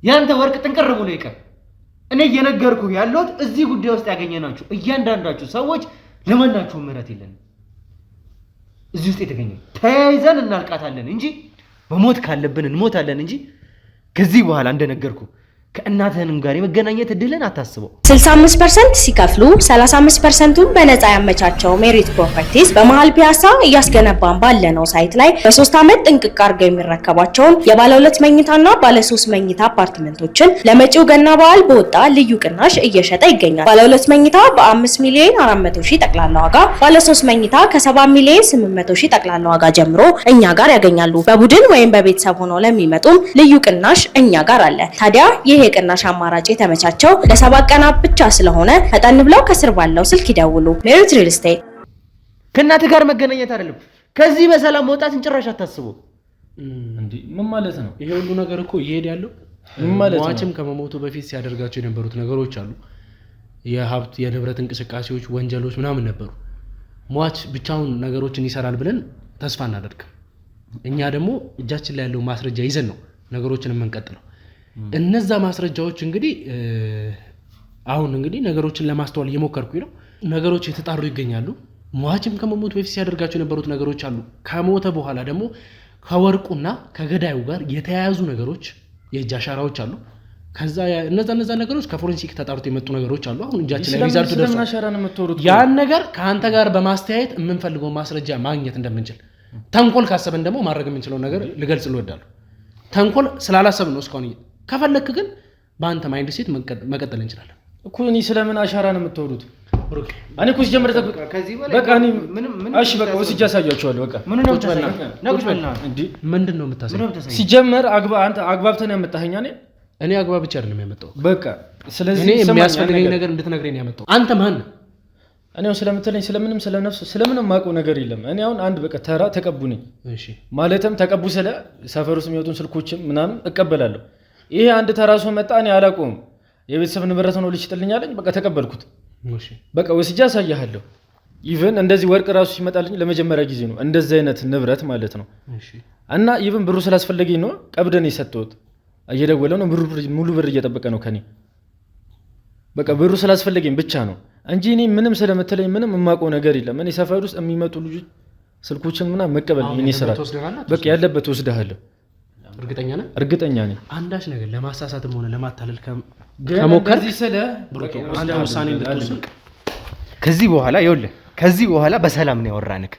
ያንተ ወርቅ ጥንቅር ብሎ ይቀር። እኔ እየነገርኩህ ያለሁት እዚህ ጉዳይ ውስጥ ያገኘናችሁ እያንዳንዳችሁ ሰዎች ለማናችሁ ምህረት የለንም። እዚህ ውስጥ የተገኘ ተያይዘን እናልቃታለን እንጂ በሞት ካለብን እንሞታለን እንጂ ከዚህ በኋላ እንደነገርኩህ ከእናትህንም ጋር የመገናኘት እድልን አታስበው። 65% ሲከፍሉ 35%ቱን በነፃ ያመቻቸው ሜሪት ፕሮፐርቲስ በመሃል ፒያሳ እያስገነባን ባለነው ሳይት ላይ በ3 ዓመት ጥንቅቅ አድርገው የሚረከቧቸውን የባለ 2 መኝታና ባለ 3 መኝታ አፓርትመንቶችን ለመጪው ገና በዓል በወጣ ልዩ ቅናሽ እየሸጠ ይገኛል። ባለ 2 መኝታ በ5 ሚሊዮን 400 ሺህ ጠቅላላ ዋጋ፣ ባለ 3 መኝታ ከ7 ሚሊዮን 800 ሺህ ጠቅላላ ዋጋ ጀምሮ እኛ ጋር ያገኛሉ። በቡድን ወይም በቤተሰብ ሆነው ለሚመጡም ልዩ ቅናሽ እኛ ጋር አለ። ታዲያ ይሄ የቅናሽ አማራጭ የተመቻቸው ለ7 ቀናት ብቻ ስለሆነ ፈጠን ብለው ከስር ባለው ስልክ ይደውሉ። ሜሪት ሪል ስቴት። ከእናትህ ጋር መገናኘት አይደለም ከዚህ በሰላም መውጣትን ጭራሽ አታስበው። እንዴ ምን ማለት ነው? ይሄ ሁሉ ነገር እኮ ይሄድ ያለው ሟችም ከመሞቱ በፊት ሲያደርጋቸው የነበሩት ነገሮች አሉ። የሀብት የንብረት እንቅስቃሴዎች፣ ወንጀሎች ምናምን ነበሩ። ሟች ብቻውን ነገሮችን ይሰራል ብለን ተስፋ እናደርግም። እኛ ደግሞ እጃችን ላይ ያለው ማስረጃ ይዘን ነው ነገሮችን የምንቀጥለው። እነዛ ማስረጃዎች እንግዲህ አሁን እንግዲህ ነገሮችን ለማስተዋል እየሞከርኩኝ ነው። ነገሮች የተጣሩ ይገኛሉ። ሟችም ከመሞቱ በፊት ሲያደርጋቸው የነበሩት ነገሮች አሉ። ከሞተ በኋላ ደግሞ ከወርቁና ከገዳዩ ጋር የተያያዙ ነገሮች፣ የእጅ አሻራዎች አሉ። ከዛ እነዛ ነገሮች ከፎረንሲክ ተጣርቶ የመጡ ነገሮች አሉ። አሁን እጃችን ላይ ሪዛልቱ ደርሷል። ያን ነገር ከአንተ ጋር በማስተያየት የምንፈልገው ማስረጃ ማግኘት እንደምንችል፣ ተንኮል ካሰበን ደግሞ ማድረግ የምንችለው ነገር ልገልጽ ልወዳለሁ። ተንኮል ስላላሰብን ነው እስካሁን። ከፈለክ ግን በአንተ ማይንድ ሴት መቀጠል እንችላለን እኮ። እኔ ስለምን አሻራ ነው የምትወሩት? እኔ እኮ ሲጀምር በቃ እኔ እሺ በቃ ወስጄ አሳያቸዋለሁ። በቃ ምንድን ነው የምታሳየው? ሲጀምር አንተ አግባብተን ያመጣኸኝ እኔ አግባብቼ አይደለም ያመጣው። በቃ ስለዚህ እኔ የሚያስፈልገኝ ነገር እንድትነግረኝ ነው ያመጣው። አንተ ማን ነህ? እኔ አሁን ስለምትለኝ ስለምንም ስለነፍስ ስለምንም የማውቀው ነገር የለም። እኔ አሁን አንድ በቃ ተራ ተቀቡ ነኝ። እሺ ማለትም ተቀቡ ስለ ሰፈር ውስጥ የሚወጡን ስልኮችም ምናምን እቀበላለሁ። ይሄ አንድ ተራ ሰው መጣ፣ እኔ አላውቀውም። የቤተሰብ ንብረት ነው ልሽጥልኝ አለኝ። በቃ ተቀበልኩት። እሺ በቃ ወስጄ አሳያለሁ። ኢቭን እንደዚህ ወርቅ ራሱ ሲመጣልኝ ለመጀመሪያ ጊዜ ነው እንደዚህ አይነት ንብረት ማለት ነው። እሺ እና ኢቭን ብሩ ስላስፈለገኝ ነው ቀብደን የሰጠሁት። እየደወለ ነው ሙሉ ብር እየጠበቀ ነው ከኔ። በቃ ብሩ ስላስፈለገኝ ብቻ ነው እንጂ እኔ ምንም ስለምትለኝ ምንም የማውቀው ነገር የለም። እኔ ሰፈር ውስጥ የሚመጡ ልጆች ስልኮችን ምናምን መቀበል እኔ ስራ በቃ ያለበት ወስደሃለሁ። እርግጠኛ ነህ? እርግጠኛ ነኝ። አንዳች ነገር ለማሳሳትም ሆነ ለማታለል ከሞከር አንተ ውሳኔ እንድትወስን ከዚህ በኋላ ይኸውልህ፣ ከዚህ በኋላ በሰላም ነው ያወራንክ።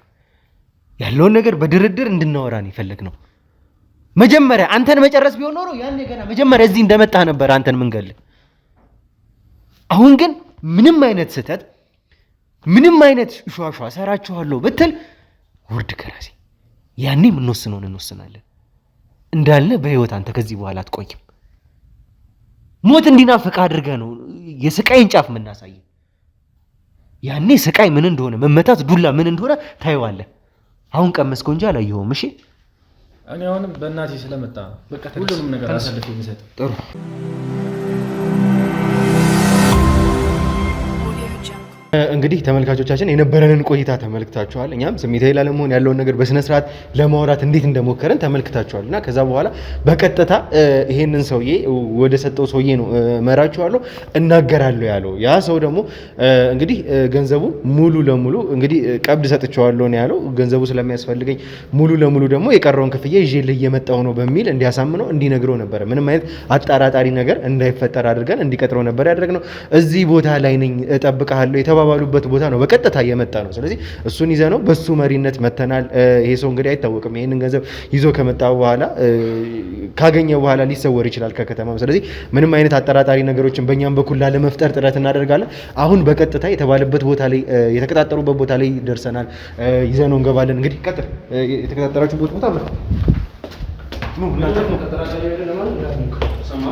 ያለውን ነገር በድርድር እንድናወራ ነው የፈለግነው። መጀመሪያ አንተን መጨረስ ቢሆን ኖሮ ያኔ ገና መጀመሪያ እዚህ እንደመጣህ ነበር አንተን ምንገል። አሁን ግን ምንም አይነት ስህተት ምንም አይነት ሿሿ ሰራችኋለሁ ብትል ውርድ ከራሴ ያኔ የምንወስነውን እንወስናለን። እንዳልነ በህይወት አንተ ከዚህ በኋላ አትቆይም። ሞት እንዲናፍቅ አድርገህ ነው የስቃይን ጫፍ የምናሳይ። ያኔ ስቃይ ምን እንደሆነ መመታት ዱላ ምን እንደሆነ ታየዋለህ። አሁን ቀመስከው እንጂ አላየኸውም። እሺ እኔ አሁንም በእናቴ ስለመጣ በቃ ሁሉንም ነገር አሳልፌ የሚሰጥ ጥሩ እንግዲህ ተመልካቾቻችን የነበረንን ቆይታ ተመልክታችኋል። እኛም ስሜታዊ ላለመሆን ያለውን ነገር በስነ ስርዓት ለማውራት እንዴት እንደሞከረን ተመልክታችኋልና ከዛ በኋላ በቀጥታ ይሄንን ሰውዬ ወደ ሰጠው ሰውዬ ነው መራችኋለሁ እናገራለሁ ያለው። ያ ሰው ደግሞ እንግዲህ ገንዘቡ ሙሉ ለሙሉ እንግዲህ ቀብድ ሰጥቼዋለሁ ነው ያለው። ገንዘቡ ስለሚያስፈልገኝ ሙሉ ለሙሉ ደግሞ የቀረውን ክፍያ ይዤልህ እየመጣሁ ነው በሚል እንዲያሳምነው እንዲነግረው ነበር። ምንም አይነት አጣራጣሪ ነገር እንዳይፈጠር አድርገን እንዲቀጥረው ነበር ያደረግነው። እዚህ ቦታ ላይ ነኝ እጠብቅሃለሁ ባሉበት ቦታ ነው በቀጥታ እየመጣ ነው። ስለዚህ እሱን ይዘ ነው በሱ መሪነት መተናል። ይሄ ሰው እንግዲህ አይታወቅም። ይሄንን ገንዘብ ይዞ ከመጣ በኋላ ካገኘ በኋላ ሊሰወር ይችላል ከከተማው። ስለዚህ ምንም አይነት አጠራጣሪ ነገሮችን በእኛም በኩል ላለመፍጠር ጥረት እናደርጋለን። አሁን በቀጥታ የተባለበት ቦታ ላይ የተቀጣጠሩበት ቦታ ላይ ደርሰናል። ይዘ ነው እንገባለን። እንግዲህ ቀጥል። የተቀጣጠራችሁበት ቦታ ነው እናንተ ነው ተቀጣጣሪ ያለ ለማለት ሰማ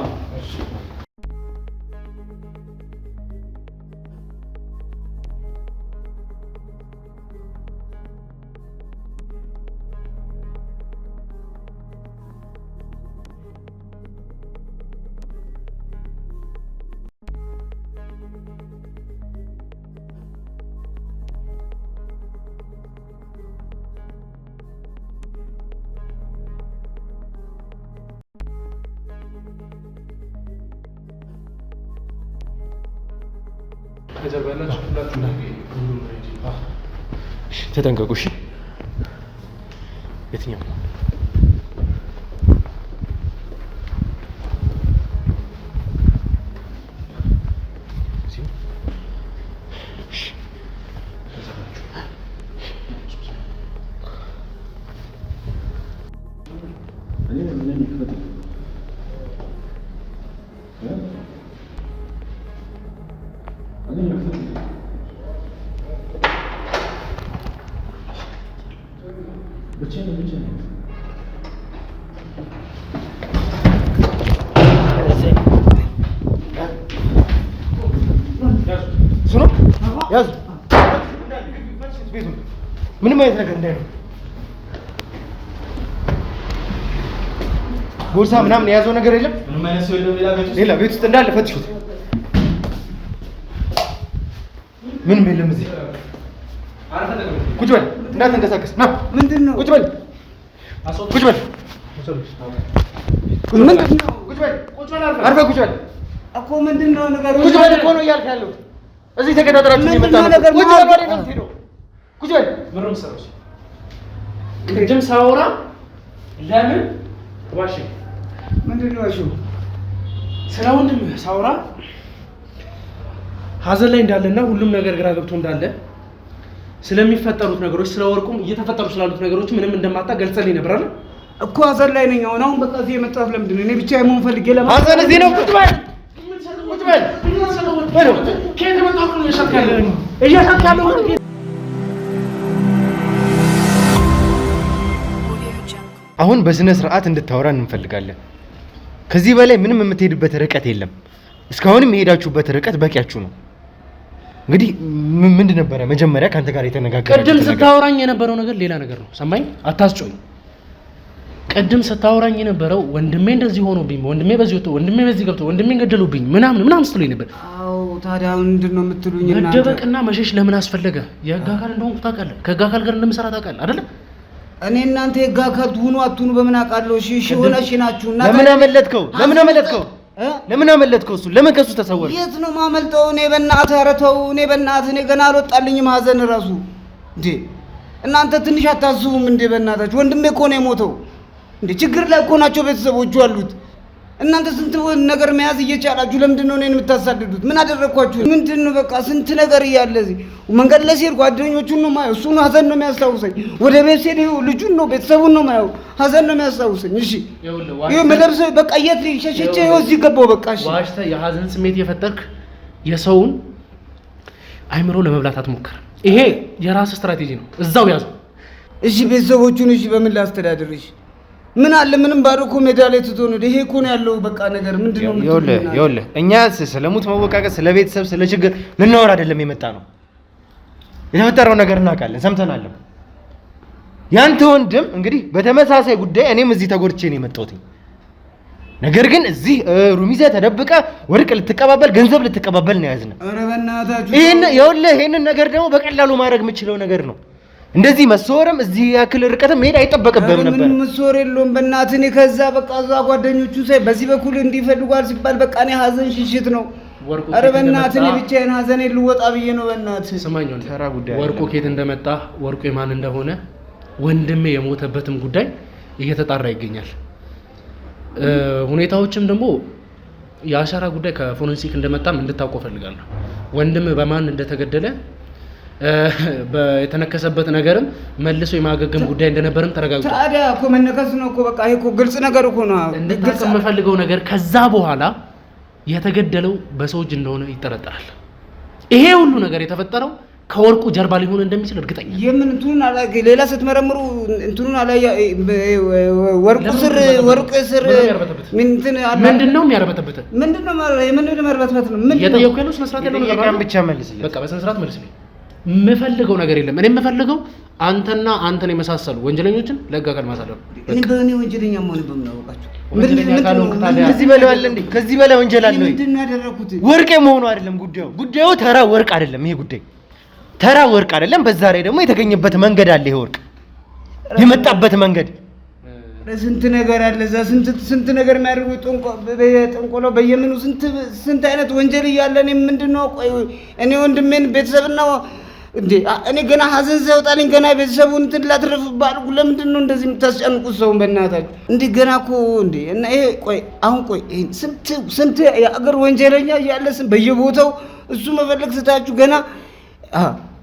ተጠንቀቁ። እሺ የትኛው ያዙ ምንም አይነት ነገር እንዳይሆን ቦርሳ ምናምን የያዘው ነገር የለም። ምንም አይነት ሰው የለም። ሌላ ቤት ውስጥ እንዳለ ፈትሹት። ምንም የለም እዚህ። ቁጭ በል እንዳትንቀሳቀስ። ና ምንድን ነው? ቁጭ በል ቁጭ በል ምንድን ነው? ቁጭ በል አርፈህ ቁጭ በል እኮ ምንድን ነው ነገር? ቁጭ በል እኮ ነው እያልክ ያለው። እዚህ ተቀጣጥራችሁ የመጣ ነው። ቁጭ በል ወደ ነው የምትሄደው። ቁጭ በል ምንም ሰራሽ ቅድም ሳወራ ለምን ዋሽ? ምንድን ነው ዋሽ? ስለ ወንድም ሳወራ ሀዘን ላይ እንዳለና ሁሉም ነገር ግራ ገብቶ እንዳለ ስለሚፈጠሩት ነገሮች ስለ ወርቁም እየተፈጠሩ ስላሉት ነገሮች ምንም እንደማታ ገልጸልኝ ነበር አይደል? እኮ ሀዘን ላይ ነኝ አሁን በቃ እዚህ የመጣሁት ለምንድን ነው? እኔ ብቻ የመሆን ፈልጌ ሀዘን እዚህ ነው። ቁጭ በል ቁጭ በል ከየት መጣሁ ነው የሸጥከኝ? እያሳክ ያለው ነገር አሁን በስነ ስርዓት እንድታወራን እንፈልጋለን። ከዚህ በላይ ምንም የምትሄድበት ርቀት የለም። እስካሁንም የሄዳችሁበት ርቀት በቂያችሁ ነው። እንግዲህ ምንድን ነበረ መጀመሪያ ካንተ ጋር የተነጋገረው? ቅድም ስታወራኝ የነበረው ነገር ሌላ ነገር ነው። ሰማኝ፣ አታስጮኝ። ቅድም ስታወራኝ የነበረው ወንድሜ እንደዚህ ሆኖብኝ፣ ወንድሜ በዚህ ወጥቶ፣ ወንድሜ በዚህ ገብቶ፣ ወንድሜን ገደሉብኝ ምናምን ስትሉኝ ነበር። አዎ ታዲያ ምንድን ነው የምትሉኝ? መደበቅና መሸሽ ለምን አስፈለገ? የህግ አካል እንደሆንኩ ታውቃለህ። ከህግ አካል ጋር እንደምሰራ ታውቃለህ አይደለ? እኔ እናንተ የህግ አካል ትሁኑ አትሁኑ በምን አውቃለሁ? እሺ ሆነሽ ናችሁ እና ለምን አመለጥከው? ለምን አመለጥከው? እሱ ለምን ከሱ ተሰወረ? የት ነው ማመልጠው? እኔ በእናትህ ኧረ ተው። እኔ በእናትህ እኔ ገና አልወጣልኝም ሀዘን ራሱ እንዴ። እናንተ ትንሽ አታስቡም እንዴ? በእናታችሁ ወንድሜ እኮ ነው የሞተው እንዴ። ችግር ላይ እኮ ናቸው ቤተሰቦቹ አሉት። እናንተ ስንት ነገር መያዝ እየቻላችሁ ለምንድን ነው እኔን የምታሳድዱት? ምን አደረኳችሁ? ምንድን ነው በቃ ስንት ነገር እያለ እዚህ መንገድ ላይ ሲሄድ ጓደኞቹን ነው ማየው። እሱን ሀዘን ነው የሚያስታውሰኝ። ወደ ቤት ሲሄድ ልጁን ነው ቤተሰቡን ነው ማየው። ሀዘን ነው የሚያስታውሰኝ። እሺ ይሄ መለብሰው በቃ የት ሸሽቼ ይኸው እዚህ ገባሁ። በቃ እሺ ዋሽተህ የሀዘን ስሜት የፈጠርክ የሰውን አይምሮ ለመብላት አትሞክር። ይሄ የራስ ስትራቴጂ ነው። እዛው ያዘው። እሺ ቤተሰቦቹን እሺ በምን ላስተዳድርሽ? ምን አለ ምንም ባዶ እኮ ሜዳ ላይ ትቶ ነው። ይሄ እኮ ነው ያለው በቃ ነገር ምንድነው? ይኸውልህ እኛ ስለሙት መወቃቀስ፣ ስለ ቤተሰብ፣ ስለ ችግር ልናወራ አይደለም የመጣ ነው። የተፈጠረው ነገር እናውቃለን፣ ሰምተናል። ያንተ ወንድም እንግዲህ በተመሳሳይ ጉዳይ እኔም እዚህ ተጎድቼ ነው የመጣሁት። ነገር ግን እዚህ ሩም ይዘህ ተደብቀህ ወርቅ ልትቀባበል፣ ገንዘብ ልትቀባበል ነው ያዝነው። ኧረ በእናታችሁ ይሄንን ነገር ደግሞ በቀላሉ ማድረግ የምችለው ነገር ነው። እንደዚህ መሰወርም እዚህ ያክል ርቀትም መሄድ አይጠበቅብህም ነበር። ምንም መሰወር የለውም በእናትህ። እኔ ከዛ በቃ እዛ ጓደኞቹ ሳይ በዚህ በኩል እንዲፈልጓል ሲባል በቃ እኔ ሀዘን ሽሽት ነው። ኧረ በእናትህ እኔ ብቻዬን ሀዘን ልወጣ ብዬ ነው። በእናትህ ስማኝ፣ ወርቁ ኬት እንደመጣ ወርቁ የማን እንደሆነ ወንድሜ የሞተበትም ጉዳይ እየተጣራ ይገኛል። ሁኔታዎችም ደግሞ የአሻራ ጉዳይ ከፎረንሲክ እንደመጣም እንድታውቀው ፈልጋለሁ። ወንድም በማን እንደተገደለ የተነከሰበት ነገርም መልሶ የማገገም ጉዳይ እንደነበርም ተረጋግጧል። ታዲያ እኮ መነከስ ነው እኮ በቃ ይሄ እኮ ግልጽ ነገር እኮ ነው። እንድታውቅ የምፈልገው ነገር ከዛ በኋላ የተገደለው በሰው እጅ እንደሆነ ይጠረጠራል። ይሄ ሁሉ ነገር የተፈጠረው ከወርቁ ጀርባ ሊሆን እንደሚችል እርግጠኛ። የምን እንትኑን አላገ ሌላ ስትመረምሩ እንትኑን አላያ ወርቁ ስር ምንድነው የሚያረበተበት? ምንድነው መርበትበት ነው? ምን የጠየቁ ያለው ስነ ስርዓት ያለው ነገር ብቻ መልስልኝ። በቃ በስነ ስርዓት መልስልኝ። የምፈልገው ነገር የለም። እኔ የምፈልገው አንተና አንተን የመሳሰሉ ወንጀለኞችን ለህግ አካል ማሳለፍ። እኔ በእኔ ወንጀለኛ መሆን በምን አወቃችሁ? ከዚህ በላይ አለ እንዴ? ከዚህ በላይ ወንጀል አለ ወይ? ምንድነው ያደረኩት? ወርቅ መሆኑ አይደለም ጉዳዩ ተራ ወርቅ አይደለም። ይሄ ጉዳይ ተራ ወርቅ አይደለም። በዛ ላይ ደግሞ የተገኘበት መንገድ አለ። ይሄ ወርቅ የመጣበት መንገድ ስንት ነገር አለ። እዛ ስንት ነገር የሚያደርጉ ጠንቆሎ በየምኑ ስንት አይነት ወንጀል እያለ እኔ ምንድነው? ቆይ እኔ ወንድሜን ቤተሰብና እንዴ እኔ ገና ሀዘን ሳይወጣልኝ ገና ቤተሰቡን እንትን ላትረፍ ባልኩ ለምንድን ነው እንደዚህ የምታስጨንቁት ሰውን? በእናታችሁ እንዴ ገና እኮ እንዴ እና ይሄ ቆይ አሁን ቆይ ስንት የአገር ወንጀለኛ እያለ በየቦታው እሱ መፈለግ ስታችሁ ገና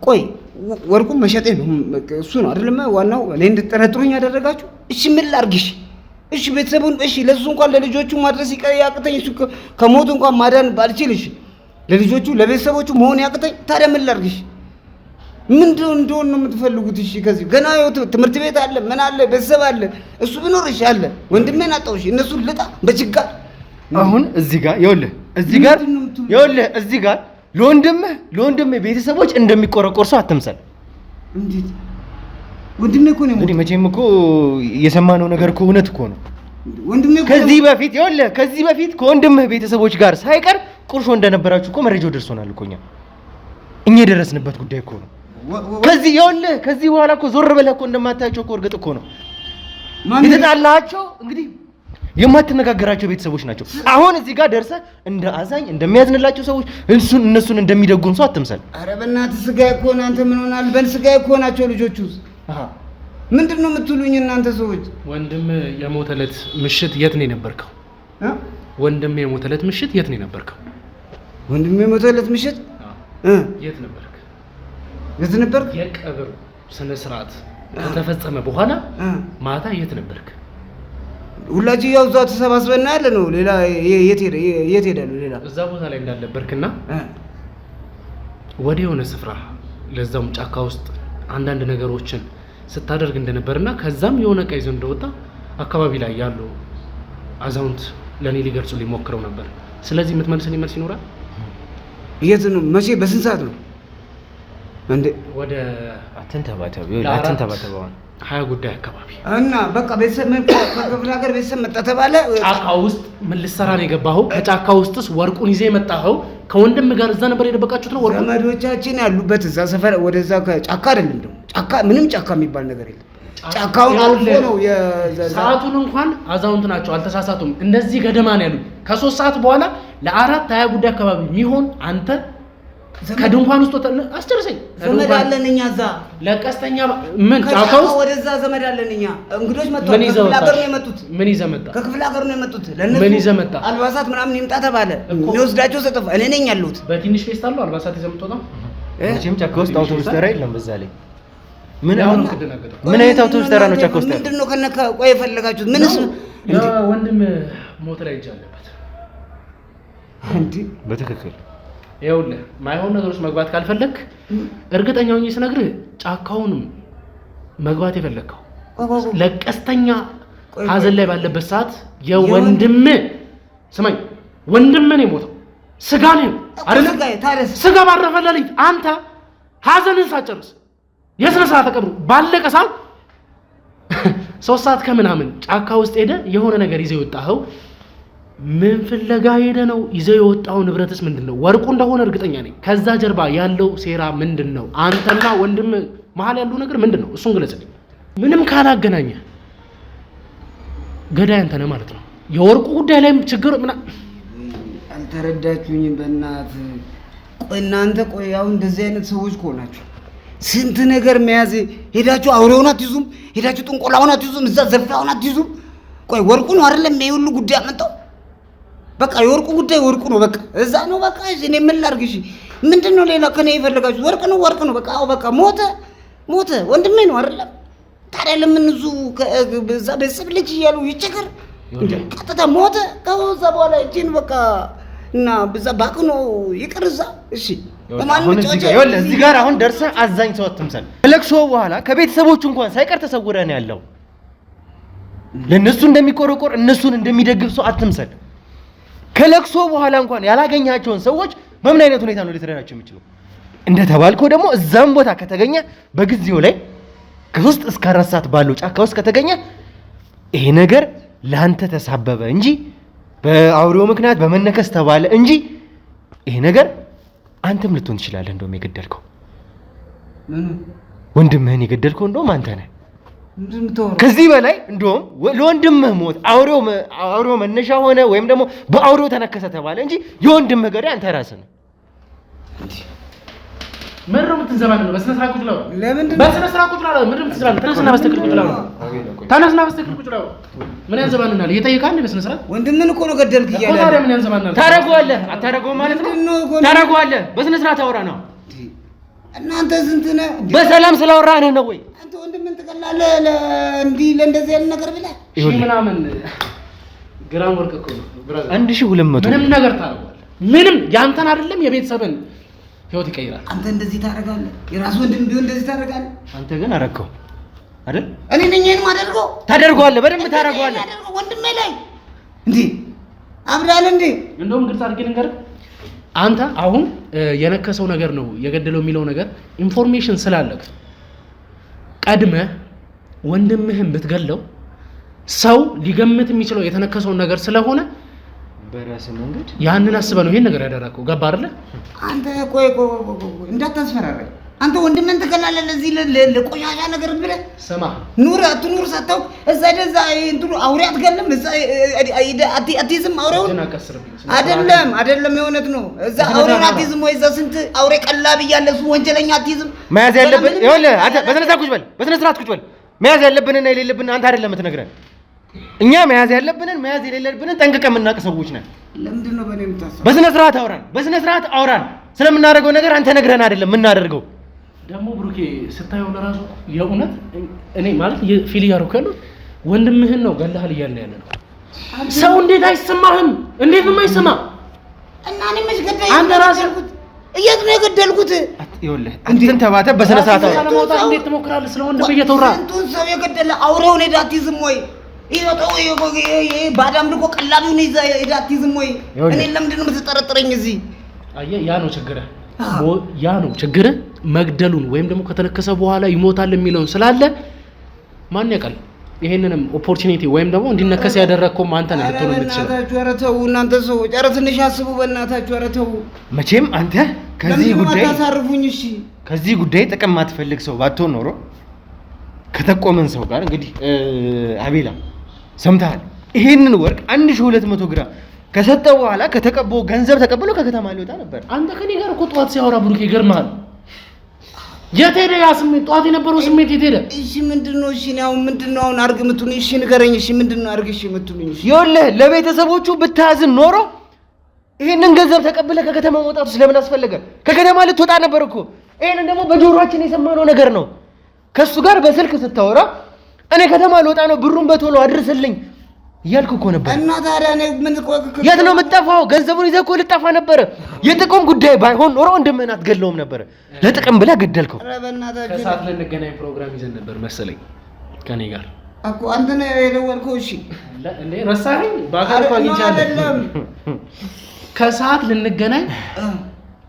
ቆይ ወርቁን መሸጤ ነው እሱ ነው አይደለም ዋናው እኔ እንድጠረጥሩኝ ያደረጋችሁ። እሺ ምን ላርግሽ? እሺ ቤተሰቡን እሺ ለሱ እንኳን ለልጆቹ ማድረስ ያቅተኝ እሱ ከሞት እንኳን ማዳን ባልችል እሺ ለልጆቹ ለቤተሰቦቹ መሆን ያቅተኝ ታዲያ ምን ላርግሽ? ምንድነው እንደሆነ ነው የምትፈልጉት? እሺ ከዚህ ገና ትምህርት ቤት አለ ምን አለ ቤተሰብ አለ እሱ ቢኖር እሺ አለ ወንድሜን አጣውሽ እነሱን ልጣ በችጋር አሁን እዚህ ጋር ይኸውልህ እዚህ ጋር ለወንድምህ ቤተሰቦች እንደሚቆረቆር ሰው አትምሰል። እንዴት ወንድሜ እኮ ነው እንግዲህ መቼም እኮ የሰማነው ነገር እኮ እውነት እኮ ነው። ወንድሜ እኮ ከዚህ በፊት ከወንድምህ ቤተሰቦች ጋር ሳይቀር ቁርሾ እንደነበራችሁ እኮ መረጃው ደርሶናል እኮ እኛ የደረስንበት ጉዳይ እኮ ነው። ከዚህ በኋላ እኮ ዞር ብለህ እኮ እንደማታያቸው እኮ እርግጥ እኮ ነው። የተጣላቸው እንግዲህ የማትነጋገራቸው ቤተሰቦች ናቸው። አሁን እዚህ ጋር ደርሰህ እንደ አዛኝ እንደሚያዝንላቸው ሰዎች እነሱን እንደሚደጉም ሰው አትምሰል። ኧረ በእናትህ ስጋዬ እኮ ነው። አንተ ምን ሆናል? ስጋዬ እኮ ናቸው ልጆቹ። ምንድን ነው የምትሉኝ እናንተ ሰዎች? ወንድም የሞተ ዕለት ምሽት የት ነው የነበርከው? ወንድም የሞተ ዕለት ምሽት የት ነው የነበርከው? ወንድም የሞተ ዕለት ምሽት የት ነበርክ? የት ነበርክ? የቀብር ስነ ስርዓት ከተፈጸመ በኋላ ማታ የት ነበርክ? ሁላችሁ ያው እዛው ተሰባስበና ያለ ነው። ሌላ የት ሄዳሉ? ሌላ እዛ ቦታ ላይ እንዳልነበርክና ወደ የሆነ ስፍራ ለዛውም ጫካ ውስጥ አንዳንድ ነገሮችን ስታደርግ እንደነበርና ከዛም የሆነ ዕቃ ይዞ እንደወጣ አካባቢ ላይ ያሉ አዛውንት ለኔ ሊገልጹ ሊሞክረው ነበር። ስለዚህ የምትመልስልኝ መልስ ይኖራል? የት ነው? መቼ? በስንት ሰዓት ነው እንዴ? ወደ አትንተባተብ 20 ጉዳይ አካባቢ እና በቃ ቤተሰብ ከክፍለ ሀገር ቤተሰብ መጣ ተባለ። ጫካ ውስጥ ምን ልትሰራ ነው የገባኸው? ከጫካ ውስጥስ ወርቁን ይዘህ የመጣኸው ከወንድም ጋር እዛ ነበር የደበቃችሁት ነው? ወርቁ ዘመዶቻችን ያሉበት እዛ ሰፈር ወደዛ ከጫካ አይደለም ደግሞ ጫካ ምንም ጫካ የሚባል ነገር የለም። ጫካውን አልፎ ነው ሰዓቱን እንኳን አዛውንት ናቸው አልተሳሳቱም። እንደዚህ ገደማ ነው ያሉት። ከ3 ሰዓት በኋላ ለ4:20 ጉዳይ አካባቢ የሚሆን አንተ ከድንኳን ውስጥ አስጨርሰኝ። ዘመድ አለን እኛ እዛ ለቀስተኛ ምን ጫካው ወደዛ ዘመድ አለን እኛ። እንግዶች መጥተው ከክፍለ ሀገር ነው የመጡት። ምን ይዘህ መጣ? ከክፍለ ሀገር ነው የመጡት። ምን ይዘህ መጣ? አልባሳት ምናምን ይምጣ ተባለ። የሚወስዳቸው ሰጠፋ። እኔ ነኝ ያለሁት። በትንሽ ፌስታል ነው አልባሳት ይዘህ የምትወጣው። መቼም ጫካ ውስጥ አውቶቡስ ተራ የለም። በዛ ላይ ምን አይነት አውቶቡስ ተራ ነው ጫካ ውስጥ? ምንድን ነው ከነካ ቆይ የፈለጋችሁት? ምንስ ወንድም ሞት ላይ እጅ አለበት እንዴ? በትክክል ይኸውልህ ማይሆን ነገሮች መግባት ካልፈለክ እርግጠኛ ሆኜ ስነግርህ ጫካውንም መግባት የፈለከው ለቀስተኛ ሀዘን ላይ ባለበት ሰዓት የወንድም ስማኝ፣ ወንድም ነው የሞተው። ስጋ ነው አይደል? ስጋ ባረፈ ሌሊት አንተ ሀዘንን ሳጨርስ የስነ ስርዓት ተቀብሮ ባለቀ ሰዓት 3 ሰዓት ከምናምን ጫካ ውስጥ ሄደ የሆነ ነገር ይዘው የወጣኸው ምን ፍለጋ ሄደ ነው? ይዘው የወጣው ንብረትስ ምንድነው? ወርቁ እንደሆነ እርግጠኛ ነኝ። ከዛ ጀርባ ያለው ሴራ ምንድነው? አንተና ወንድም መሀል ያለው ነገር ምንድነው? እሱን ግለጽልኝ። ምንም ካላገናኘ ገዳይ አንተ ነህ ማለት ነው። የወርቁ ጉዳይ ላይም ችግር አልተረዳችሁኝም። በእናትህ ቆይ እናንተ ቆይ ያው እንደዚህ አይነት ሰዎች ከሆናችሁ ስንት ነገር መያዝ ሄዳችሁ አውሬውን አትይዙም? ሄዳችሁ ጥንቆላውን አትይዙም? እዛ ዘፋውን አትይዙም? ቆይ ወርቁ ነው አይደለም ይሄ ሁሉ ጉዳይ አመጣው። በቃ የወርቁ ጉዳይ ወርቁ ነው። በቃ እዛ ነው በቃ። እኔ ምን ላድርግ? እሺ ምንድነው ሌላ ከኔ የፈለጋችሁ? ወርቅ ነው ወርቅ ነው በቃ። አዎ በቃ ሞተ ወንድሜ ነው አይደለም? ታዲያ ለምን እዙ በዛ ቤተሰብ ልጅ እያሉ ይቸገር? ቀጥታ ሞተ። ከዛ በኋላ እጂን በቃ እና በዛ ባክ ነው ይቅር እዛ። እሺ እዚህ ጋር አሁን ደርሰህ አዛኝ ሰው አትምሰል። ከለቅሶ በኋላ ከቤተሰቦቹ እንኳን ሳይቀር ተሰውረህ ነው ያለው። ለነሱ እንደሚቆረቆር እነሱን እንደሚደግፍ ሰው አትምሰል። ከለቅሶ በኋላ እንኳን ያላገኛቸውን ሰዎች በምን አይነት ሁኔታ ነው ልትረዳቸው የሚችለው? እንደተባልከው ደግሞ እዛም ቦታ ከተገኘ በጊዜው ላይ ከ3 እስከ 4 ሰዓት ባለው ጫካ ውስጥ ከተገኘ ይሄ ነገር ላንተ ተሳበበ እንጂ በአውሬው ምክንያት በመነከስ ተባለ እንጂ ይሄ ነገር አንተም ልትሆን ትችላለህ። እንደውም የገደልከው ወንድምህን የገደልከው እንደውም አንተ ነህ። ከዚህ በላይ እንደውም ለወንድምህ ሞት አውሬው መነሻ ሆነ ወይም ደግሞ በአውሬው ተነከሰ ተባለ እንጂ የወንድምህ ገዳይ አንተ ራስህ ነህ። ምን ነው የምትንዘባለህ? በስነ ስርዓት ቁጭ ብለው ለምንድን በስነ ስርዓት ቁጭ ብለው ምንድን ነው የምትዝራለህ? ተነስና በስተክል ቁጭ ብለው ተነስና በስተክል ቁጭ ብለው ምን ያንዘባልናል? እየጠየቃል በስነ ስርዓት ወንድምህን እኮ ነው ገደልክ እያለ ታዲያ ምን ያንዘባልናል? ታረገዋለህ አታረገውም ማለት ነው? ታረገዋለህ። በስነ ስርዓት አውራ ነው። እናንተ ስንት ነህ? በሰላም ስላወራህ ነው ወይ? አንተ ወንድምህን ትቀላለህ እንዲህ ለእንደዚህ ያለ ነገር ብለህ እሺ ምናምን ግራም ወርቅ እኮ ነው ብራዘር። 1200 ምንም ነገር ታረጋለህ። ምንም ያንተን አይደለም የቤተሰብን ህይወት ይቀይራል። አንተ እንደዚህ ታደርጋለህ? የራስ ወንድም ቢሆን እንደዚህ ታደርጋለህ? አንተ ግን አረከው አይደል? እኔ ነኝ ይሄን ማደርገው። ታደርገዋለህ፣ በደንብ ታደርገዋለህ። ወንድሜ ላይ እንዴ አብዳል እንዴ? እንደውም ግልጽ አድርጌ ልንገርህ፣ አንተ አሁን የነከሰው ነገር ነው የገደለው የሚለው ነገር ኢንፎርሜሽን ስላለህ ቀድመህ ወንድምህን ብትገለው ሰው ሊገምት የሚችለው የተነከሰውን ነገር ስለሆነ በራስ መንገድ ያንን አስበህ ነው ይሄን ነገር ያደረከው። ገባ አይደለ? አንተ ቆይ እንዳታስፈራራኝ። አንተ ወንድምህን ትገላለህ ለዚህ ለቆሻሻ ነገር ብለህ ስማ፣ ኑር አትኑር ሳታውቅ እዛ ደዛ እንትኑ አውሬ አትገልም። እዛ አትይዝም አውሬውን አይደለም የእውነት ነው። እዛ አውሬውን አትይዝም ወይ? እዛ ስንት አውሬ ቀላብ እያለ እሱ ወንጀለኛ አትይዝም። መያዝ ያለብን ይኸውልህ፣ አንተ በስነ ስርዓት ቁጭ በል። መያዝ ያለብንና የሌለብንን አንተ አይደለም የምትነግረን። እኛ መያዝ ያለብንን መያዝ የሌለብንን ጠንቅቀን የምናውቅ ሰዎች ነን። ለምንድን ነው በእኔ የምታስበው? በስነ ስርዓት አውራን። ስለምናደርገው ነገር አንተ ነግረን አይደለም የምናደርገው። ደግሞ ብሩኬ ስታየው ለራሱ የእውነት እኔ ማለት ፊል እያደረኩ ያለው ወንድምህን ነው ገለሃል እያልን ያለ ነው። ሰው እንዴት አይሰማህም? እንዴት ነው የማይሰማ? እና እኔ መች ገዳይ አንተ ራስህ የት ነው የገደልኩት? ይኸውልህ አንተን ተባተ በስነ ስርዓት ለማውጣት እንዴት ትሞክራለህ? ስለወንድም እየተወራ ስንቱን ሰው የገደለ አውሬውን ሄዳ አትይዝም ወይ? ይወጣው ባዳም ልኮ ቀላሉን ይዛ ሄዳ አትይዝም ወይ? እኔ ለምንድን ነው የምትጠረጥረኝ እዚህ? አየህ ያ ነው ችግርህ መግደሉን ወይም ደግሞ ከተነከሰ በኋላ ይሞታል የሚለውን ስላለ ማን ያውቃል? ይሄንንም ኦፖርቹኒቲ ወይም ደግሞ እንዲነከስ ያደረግከው አንተ ነህ ልትሆን የምትችለው። በእናታችሁ ኧረ ተው እናንተ ሰዎች፣ ኧረ ትንሽ አስቡ በእናታችሁ ኧረ ተው። መቼም አንተ ከዚህ ጉዳይ ጥቅም ማትፈልግ ሰው ባትሆን ኖሮ ከተቆመን ሰው ጋር እንግዲህ አቤላ ሰምተሃል፣ ይሄንን ወርቅ 1200 ግራም ከሰጠው በኋላ ከተቀበው ገንዘብ ተቀብሎ ከከተማ ሊወጣ ነበር። አንተ ከኔ ጋር እኮ ጠዋት ሲያወራ ብሩክ ይገርምሃል። የት ሄደ ያ ስሜት? ጠዋት የነበረው ስሜት የት ሄደ? እሺ ምንድነው? እሺ ነው ምንድነው? አሁን አርግ የምትሉኝ? እሺ ንገረኝ። እሺ ምንድነው አርግ? እሺ የምትሉኝ? እሺ ይኸውልህ ለቤተሰቦቹ ብታዝን ኖሮ ይሄንን ገንዘብ ተቀብለ ከከተማ መውጣቱ ስለምን አስፈለገ? ከከተማ ልትወጣ ነበር እኮ። ይሄንን ደግሞ በጆሮአችን የሰማነው ነገር ነው። ከሱ ጋር በስልክ ስታወራ እኔ ከተማ ልወጣ ነው ብሩን በቶሎ አድርስልኝ እያልኩ እኮ ነበር። እና ታዲያ እኔ ምን የት ነው የምትጠፋው? ገንዘቡን ይዘህ እኮ ልጠፋ ነበር። የጥቅም ጉዳይ ባይሆን ኖሮ እንደምን አትገለውም ነበር። ለጥቅም ብለህ ገደልከው። ከሰዓት ልንገናኝ ፕሮግራም ይዘን ነበር መሰለኝ ከኔ ጋር እኮ። አንተ ነው የደወልከው? እሺ እንዴ ረሳኸኝ? በአካል እኮ አግኝቻለሁ። ከሰዓት ልንገናኝ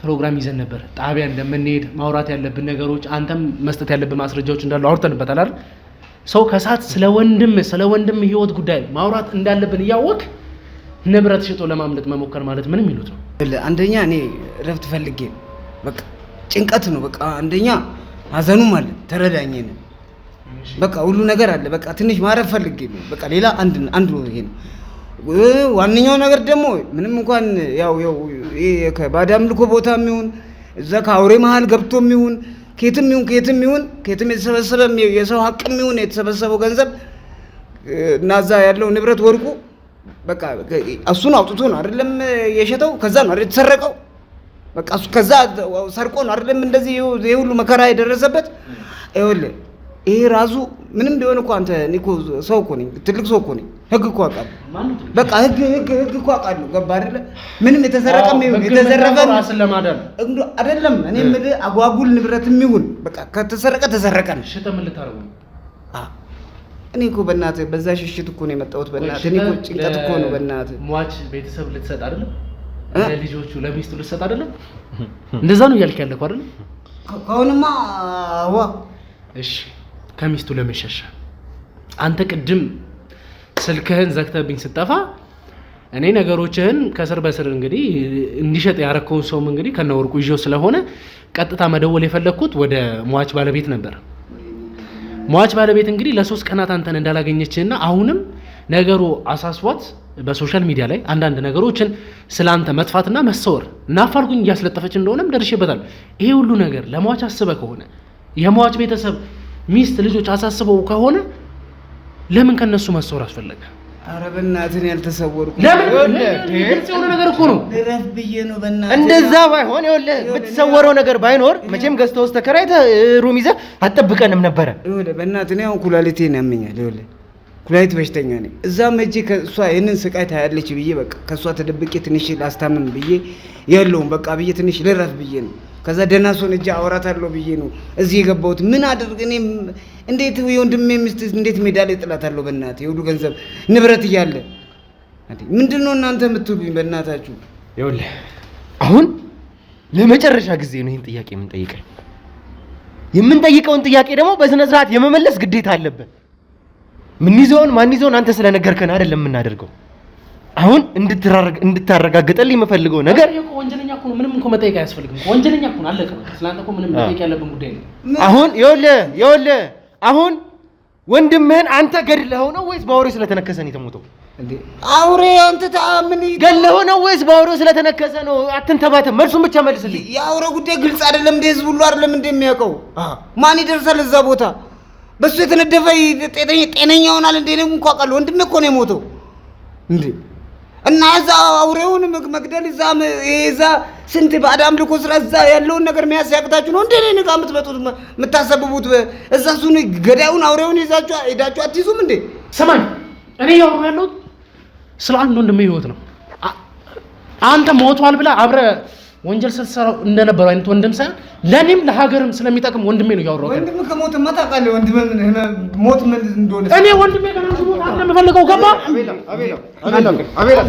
ፕሮግራም ይዘን ነበር። ጣቢያ እንደምንሄድ ማውራት ያለብን ነገሮች፣ አንተም መስጠት ያለብን ማስረጃዎች እንዳሉ አውርተንበታል አይደል? ሰው ከሰዓት ስለ ወንድም ህይወት ጉዳይ ማውራት እንዳለብን እያወቅ ንብረት ሽጦ ለማምለጥ መሞከር ማለት ምንም ይሉት ነው። አንደኛ እኔ ረፍት ፈልጌ በቃ ጭንቀት ነው። በቃ አንደኛ ሀዘኑም አለ፣ ተረዳኝ ነው። በቃ ሁሉ ነገር አለ። በቃ ትንሽ ማረፍ ፈልጌ ነው። በቃ ሌላ አንዱ ይሄ ነው። ዋነኛው ነገር ደግሞ ምንም እንኳን ያው ከባዳም ልኮ ቦታ የሚሆን እዛ ከአውሬ መሀል ገብቶ የሚሆን ከየትም የተሰበሰበ የሰው ሀቅም ይሁን የተሰበሰበው ገንዘብ እና እዛ ያለው ንብረት ወርቁ በቃ እሱን አውጥቶ ነው አይደለም የሸጠው። ከዛ ነው አይደል የተሰረቀው። በቃ እሱ ከዛ ሰርቆ ነው አይደለም እንደዚህ ይሄ ሁሉ መከራ የደረሰበት። ይኸውልህ ይሄ ራሱ ምንም ቢሆን እኮ አንተ እኮ ሰው እኮ ነኝ፣ ትልቅ ሰው እኮ ነኝ። ህግ እኮ አውቃለሁ። በቃ ህግ እኮ አውቃለሁ። ገባ አይደለ? ምንም የተሰረቀም ይሁን የተዘረፈ ራስን ለማዳን አይደለም። እኔ የምልህ አጓጉል ንብረትም ይሁን በቃ ከተሰረቀ ነው። ሽጠህ ምን ልታደርገው ነው? እኔ እኮ በእናትህ በዛ ሽሽት እኮ ነው የመጣሁት። በእናትህ እኔ እኮ ጭንቀት እኮ ነው። በእናትህ ሟች ቤተሰብ ልትሰጥ አይደለም? ለልጆቹ ለሚስቱ ልትሰጥ አይደለም? እንደዛ ነው እያልክ ያለህ እኮ አይደለም? ከአሁንማ እሺ ከሚስቱ ለመሸሻ አንተ ቅድም ስልክህን ዘግተብኝ ስጠፋ እኔ ነገሮችህን ከስር በስር እንግዲህ እንዲሸጥ ያረከውን ሰውም እንግዲህ ከነወርቁ ይዤው ስለሆነ ቀጥታ መደወል የፈለግኩት ወደ ሟች ባለቤት ነበር። ሟች ባለቤት እንግዲህ ለ3 ቀናት አንተን እንዳላገኘችና አሁንም ነገሩ አሳስቧት በሶሻል ሚዲያ ላይ አንዳንድ ነገሮችን ስላንተ መጥፋትና መሰወር እና አፋልጉኝ እያስለጠፈች እንደሆነም ደርሼበታል። ይሄ ሁሉ ነገር ለሟች አስበህ ከሆነ የሟች ቤተሰብ ሚስት ልጆች አሳስበው ከሆነ ለምን ከነሱ መሰወር አስፈለገ? ኧረ በእናትህ ያልተሰወርኩ ለምን ግልጽ የሆነ ነገር እኮ ነው። ልረፍ ብዬ ነው። በእናትህ እንደዛ ባይሆን ይኸውልህ የምትሰወረው ነገር ባይኖር መቼም ገዝተህ ውስጥ ተከራይተህ ሩም ይዘህ አትጠብቀንም ነበረ። ይኸውልህ በእናትህ ነው ኩላሊቴን ያመኛል። ይኸውልህ ኩላሊት በሽተኛ ነኝ። እዛም ሂጅ ከእሷ ይህንን ስቃይ ታያለች ብዬ በቃ ከእሷ ተደብቄ ትንሽ ላስታምም ብዬ የለውም በቃ ብዬ ትንሽ ልረፍ ብዬ ነው። ከዛ ደህና ሰውን እጅ አወራታለሁ ብዬ ነው እዚህ የገባሁት። ምን አድርግ እኔ እንዴት የወንድሜ ሚስት እንዴት ሜዳ ላይ ጥላታለሁ? በእናትህ የሁሉ ገንዘብ ንብረት እያለ ምንድን ነው እናንተ የምትሉኝ? በእናታችሁ ይኸውልህ አሁን ለመጨረሻ ጊዜ ነው ይህን ጥያቄ የምንጠይቀውን ጥያቄ ደግሞ በስነ ስርዓት የመመለስ ግዴታ አለብን። ማን ይዘውን አንተ ስለነገርከን አይደለም የምናደርገው። አሁን እንድታረጋግጠልኝ የምፈልገው ነገር ወንጀለኛ እኮ ነው። ምንም እኮ መጠየቅ አያስፈልግም። ወንጀለኛ እኮ ነው። አለቀ። ስለአንተ እኮ ምንም መጠየቅ ያለብን ጉዳይ ነው። አሁን ይኸውልህ አሁን ወንድምህን አንተ ገድለኸው ነው ወይስ በአውሬ ስለተነከሰ ነው የተሞተው? እንዴ አውሬ አንተ ታምን ገድለኸው ነው ወይስ በአውሬ ስለተነከሰ ነው? አትንተባተም፣ መልሱን ብቻ መልስልኝ። የአውሬ ጉዳይ ግልጽ አይደለም እንደ ህዝብ ሁሉ አይደለም እንደሚያውቀው። ማን ይደርሳል እዛ ቦታ? በሱ የተነደፈ ጤነኛ ይሆናል እንዴ? ነው እንኳን ቃል ወንድሜ እኮ ነው የሞተው እንዴ። እና እዛ አውሬውን መግደል እዛ ስንት በአዳም ልኮ ስራ እዛ ያለውን ነገር መያዝ ያቅታችሁ ነው እንዴ? እኔ ጋር የምትመጡት የምታሰብቡት እዛ እሱን ገዳዩን አውሬውን ይዛችሁ ሄዳችሁ አትይዙም እንዴ? ስማኝ፣ እኔ እያወራሁ ያለሁት ስለ አንድ ወንድሜ ህይወት ነው። አንተ ሞቷል ብለህ አብረህ ወንጀል ስትሰራው እንደነበረው አይነት ወንድም ሳይሆን ለኔም ለሀገርም ስለሚጠቅም ወንድሜ ነው ያወራው። ወንድም ከሞት ማታቃለ ወንድም ሞት ምን እንደሆነ እኔ ወንድሜ ገና ሞት አለ የምፈልገው ገባ አቤላ